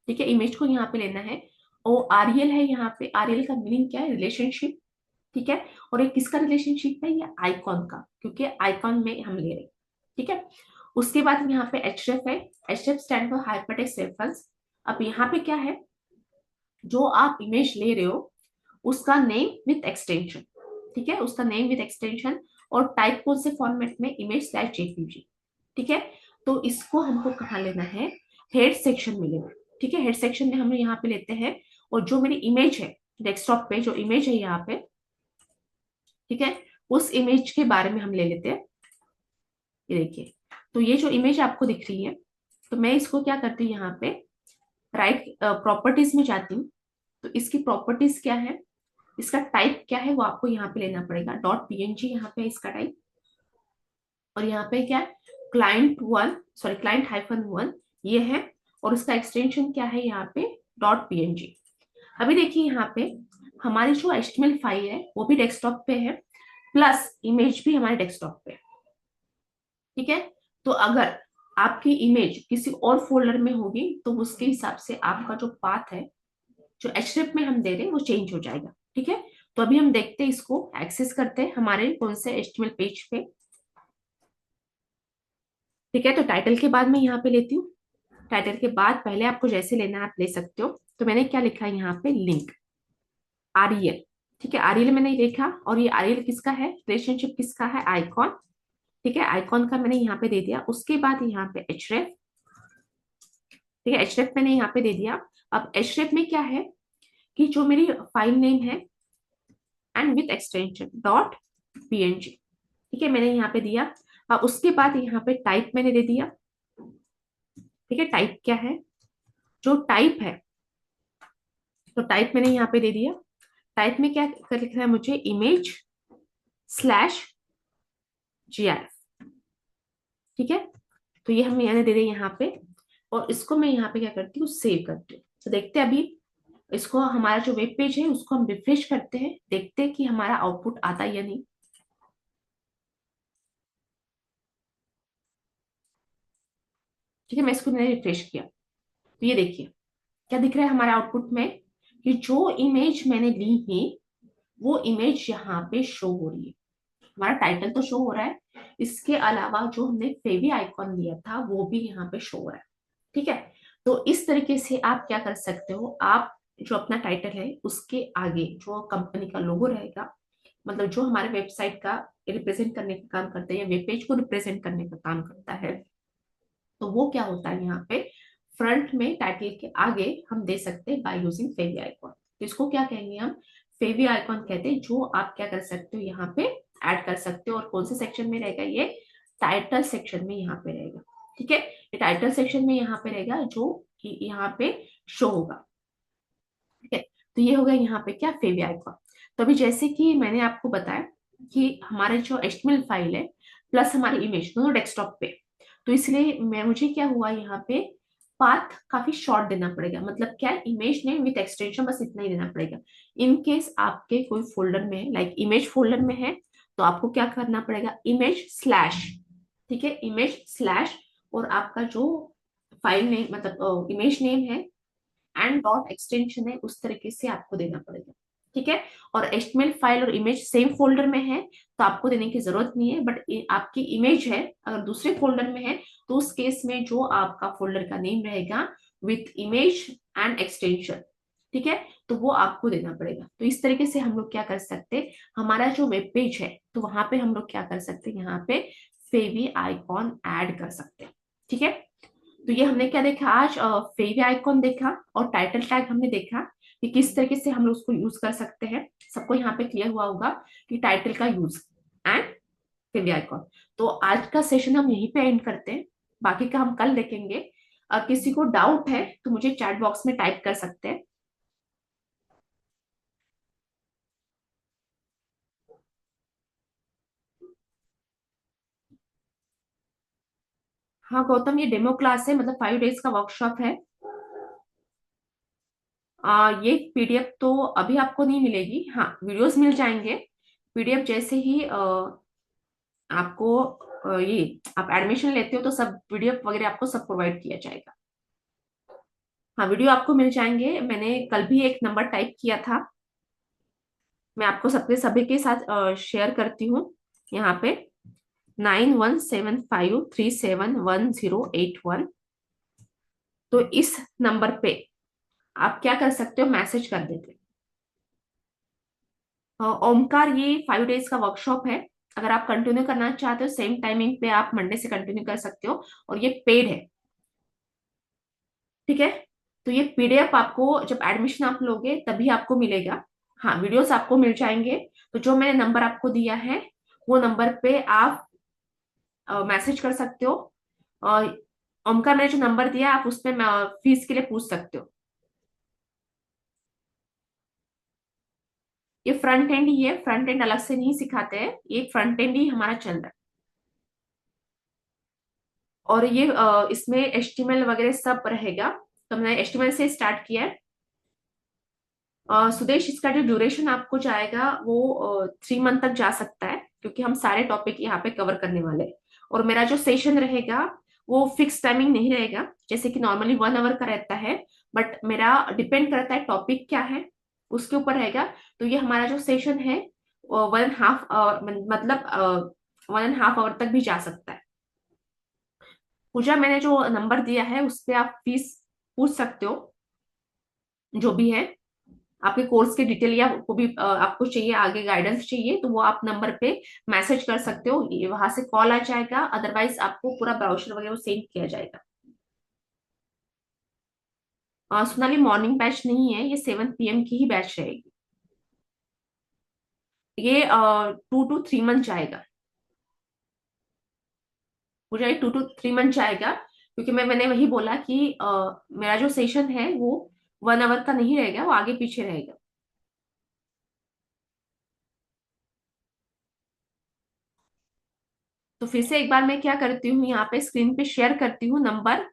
ठीक है, इमेज को यहाँ पे लेना है। और आरएल है, यहाँ पे आरएल का मीनिंग क्या है, रिलेशनशिप, ठीक है। और ये किसका रिलेशनशिप है, ये आइकॉन का, क्योंकि आइकॉन में हम ले रहे हैं, ठीक है। उसके बाद यहाँ पे एचरेफ है, एचरेफ स्टैंड फॉर हाइपरटेक्स्ट रेफरेंस। अब यहाँ पे क्या है, जो आप इमेज ले रहे हो उसका नेम विथ एक्सटेंशन, ठीक है, उसका नेम विथ एक्सटेंशन। और टाइप कौन से फॉर्मेट में, इमेज स्लैश जेपीजी, ठीक है। तो इसको हमको कहाँ लेना है, हेड सेक्शन में लेना है, ठीक है, हेड सेक्शन में हम यहाँ पे लेते हैं। और जो मेरी इमेज है डेस्कटॉप पे, जो इमेज है यहाँ पे, ठीक है, उस इमेज के बारे में हम ले लेते हैं। ये देखिए, तो ये जो इमेज आपको दिख रही है, तो मैं इसको क्या करती हूँ, यहाँ पे राइट प्रॉपर्टीज में जाती हूँ। तो इसकी प्रॉपर्टीज क्या है, इसका टाइप क्या है, वो आपको यहाँ पे लेना पड़ेगा। डॉट पीएनजी यहाँ पे इसका टाइप, और यहाँ पे क्या है, client one, sorry client hyphen one ये है, और इसका एक्सटेंशन क्या है यहाँ पे, डॉट पीएनजी। अभी देखिए यहाँ पे हमारी जो एचटीएमएल फाइल है वो भी डेस्कटॉप पे है, प्लस इमेज भी हमारे डेस्कटॉप पे है। ठीक है, तो अगर आपकी इमेज किसी और फोल्डर में होगी तो उसके हिसाब से आपका जो पाथ है, जो एचटीएमएल में हम दे रहे हैं, वो चेंज हो जाएगा। ठीक है, तो अभी हम देखते हैं, इसको एक्सेस करते हैं हमारे कौन से एचटीएमएल पेज पे। ठीक है, तो टाइटल के बाद मैं यहाँ पे लेती हूँ। टाइटल के बाद पहले आपको जैसे लेना है आप ले सकते हो। तो मैंने क्या लिखा है यहाँ पे, लिंक आरईएल। ठीक है, आरईएल मैंने लिखा, और ये आरईएल किसका है, रिलेशनशिप किसका है, आइकॉन। ठीक है, आइकॉन का मैंने यहाँ पे दे दिया। उसके बाद यहाँ पे एचरेफ। ठीक है, एचरेफ मैंने यहाँ पे दे दिया। अब एचरेफ में क्या है कि जो मेरी फाइल नेम है and with extension dot PNG. ठीक है, मैंने यहाँ पे दिया। अब उसके बाद यहाँ पे टाइप मैंने दे दिया। ठीक है, टाइप क्या है, जो टाइप है, तो टाइप मैंने यहाँ पे दे दिया। टाइप में क्या कर लिखना है मुझे, इमेज स्लैश जीआईएफ। ठीक है, तो ये हम यहाँ दे दें यहाँ पे, और इसको मैं यहाँ पे क्या करती हूँ, सेव करती हूँ। तो देखते हैं अभी इसको, हमारा जो वेब पेज है उसको हम रिफ्रेश करते हैं, देखते हैं कि हमारा आउटपुट आता है या नहीं। ठीक है, मैं इसको मैंने रिफ्रेश किया, तो ये देखिए क्या दिख रहा है हमारे आउटपुट में, कि जो इमेज मैंने ली है वो इमेज यहाँ पे शो हो रही है। हमारा टाइटल तो शो हो रहा है, इसके अलावा जो हमने फेवी आइकॉन लिया था वो भी यहाँ पे शो हो रहा है। ठीक है, तो इस तरीके से आप क्या कर सकते हो, आप जो अपना टाइटल है उसके आगे जो कंपनी का लोगो रहेगा, मतलब जो हमारे वेबसाइट का रिप्रेजेंट करने का काम करता है या वेब पेज को रिप्रेजेंट करने का काम करता है, तो वो क्या होता है यहाँ पे, फ्रंट में टाइटल के आगे हम दे सकते हैं बाय यूजिंग फेवी आइकॉन। तो इसको क्या कहेंगे हम, फेवी आइकॉन कहते हैं, जो आप क्या कर सकते हो यहाँ पे ऐड कर सकते हो। और कौन से सेक्शन में रहेगा ये, टाइटल सेक्शन में यहाँ पे रहेगा। ठीक है, ये टाइटल सेक्शन में यहाँ पे रहेगा, जो यहाँ पे शो होगा। ठीक है, तो ये हो गया यहाँ पे क्या, फेवी आइकॉन। तो अभी जैसे कि मैंने आपको बताया कि हमारे जो एचटीएमएल फाइल है प्लस हमारी इमेज दोनों डेस्कटॉप पे, तो इसलिए मैं मुझे क्या हुआ यहाँ पे, पाथ काफी शॉर्ट देना पड़ेगा। मतलब क्या, इमेज नेम विथ एक्सटेंशन, बस इतना ही देना पड़ेगा। इन केस आपके कोई फोल्डर में लाइक इमेज फोल्डर में है, तो आपको क्या करना पड़ेगा, इमेज स्लैश। ठीक है, इमेज स्लैश, और आपका जो फाइल नेम मतलब इमेज नेम है एंड डॉट एक्सटेंशन है, उस तरीके से आपको देना पड़ेगा। ठीक है, और एचटीएमएल फाइल और इमेज सेम फोल्डर में है तो आपको देने की जरूरत नहीं है, बट आपकी इमेज है अगर दूसरे फोल्डर में है, तो उस केस में जो आपका फोल्डर का नेम रहेगा विथ इमेज एंड एक्सटेंशन, ठीक है, तो वो आपको देना पड़ेगा। तो इस तरीके से हम लोग क्या कर सकते हैं, हमारा जो वेब पेज है तो वहां पे हम लोग क्या कर सकते हैं, यहाँ पे फेवी आइकॉन ऐड कर सकते हैं। ठीक है, तो ये हमने क्या देखा आज, फेवी आइकॉन देखा और टाइटल टैग हमने देखा कि किस तरीके से हम लोग उसको यूज कर सकते हैं। सबको यहाँ पे क्लियर हुआ होगा कि टाइटल का यूज एंड फेवी आइकॉन। तो आज का सेशन हम यहीं पे एंड करते हैं, बाकी का हम कल देखेंगे। किसी को डाउट है तो मुझे चैट बॉक्स में टाइप कर सकते हैं। हाँ गौतम, ये डेमो क्लास है, मतलब 5 डेज का वर्कशॉप है। ये पीडीएफ तो अभी आपको नहीं मिलेगी, हाँ वीडियोस मिल जाएंगे। पीडीएफ जैसे ही आपको ये आप एडमिशन लेते हो तो सब पीडीएफ वगैरह आपको सब प्रोवाइड किया जाएगा। हाँ वीडियो आपको मिल जाएंगे, मैंने कल भी एक नंबर टाइप किया था, मैं आपको सबके सभी के साथ शेयर करती हूँ यहाँ पे, 9175371081। तो इस नंबर पे आप क्या कर सकते हो, मैसेज कर देते। ओमकार, ये 5 डेज का वर्कशॉप है, अगर आप कंटिन्यू करना चाहते हो सेम टाइमिंग पे आप मंडे से कंटिन्यू कर सकते हो, और ये पेड है। ठीक है, तो ये पीडीएफ आपको जब एडमिशन आप लोगे तभी आपको मिलेगा। हाँ वीडियोस आपको मिल जाएंगे। तो जो मैंने नंबर आपको दिया है वो नंबर पे आप मैसेज कर सकते हो। और ओमकार मैंने जो नंबर दिया आप उसमें फीस के लिए पूछ सकते हो। ये फ्रंट एंड ही है, फ्रंट एंड अलग से नहीं सिखाते हैं, ये फ्रंट एंड ही हमारा चल रहा है। और ये इसमें एचटीएमएल वगैरह सब रहेगा। तो मैंने एचटीएमएल से स्टार्ट किया है। सुदेश, इसका जो ड्यूरेशन आपको जाएगा वो 3 मंथ तक जा सकता है, क्योंकि हम सारे टॉपिक यहाँ पे कवर करने वाले हैं। और मेरा जो सेशन रहेगा वो फिक्स टाइमिंग नहीं रहेगा, जैसे कि नॉर्मली 1 आवर का रहता है। बट मेरा डिपेंड करता है टॉपिक क्या है, उसके ऊपर रहेगा। तो ये हमारा जो सेशन है 1.5 आवर, मतलब 1.5 आवर तक भी जा सकता है। पूजा, मैंने जो नंबर दिया है उस पे आप फीस पूछ सकते हो, जो भी है आपके कोर्स के डिटेल, या को भी आपको चाहिए आगे गाइडेंस चाहिए, तो वो आप नंबर पे मैसेज कर सकते हो, ये वहां से कॉल आ जाएगा। अदरवाइज आपको पूरा ब्राउचर वगैरह सेंड किया जाएगा। सोनाली, मॉर्निंग बैच नहीं है, ये 7 PM की ही बैच रहेगी। ये 2 to 3 मंथ जाएगा। मुझे 2 to 3 मंथ जाएगा, क्योंकि मैंने वही बोला कि मेरा जो सेशन है वो 1 आवर का नहीं रहेगा, वो आगे पीछे रहेगा। तो फिर से एक बार मैं क्या करती हूँ, यहाँ पे स्क्रीन पे शेयर करती हूँ नंबर,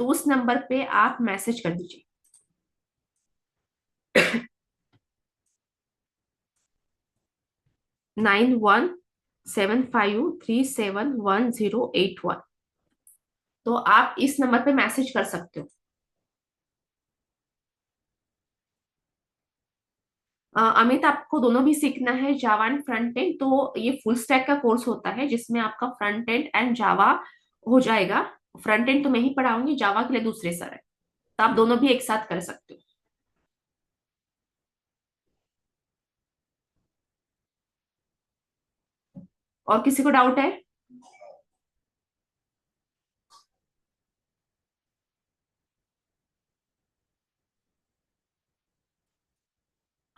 तो उस नंबर पे आप मैसेज कर दीजिए। 9175371081। तो आप इस नंबर पे मैसेज कर सकते हो। अमित, आपको दोनों भी सीखना है, जावा एंड फ्रंट एंड, तो ये फुल स्टैक का कोर्स होता है जिसमें आपका फ्रंट एंड एंड जावा हो जाएगा। फ्रंट एंड तो मैं ही पढ़ाऊंगी, जावा के लिए दूसरे सर है, तो आप दोनों भी एक साथ कर सकते हो। और किसी को डाउट है?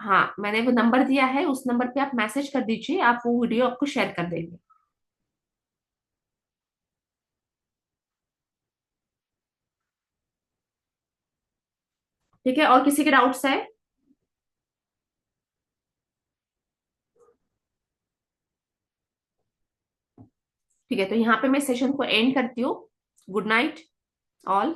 हाँ, मैंने वो नंबर दिया है, उस नंबर पे आप मैसेज कर दीजिए, आप वो वीडियो आपको शेयर कर देंगे। ठीक है, और किसी के डाउट्स है? ठीक है, तो यहाँ पे मैं सेशन को एंड करती हूँ। Good night all.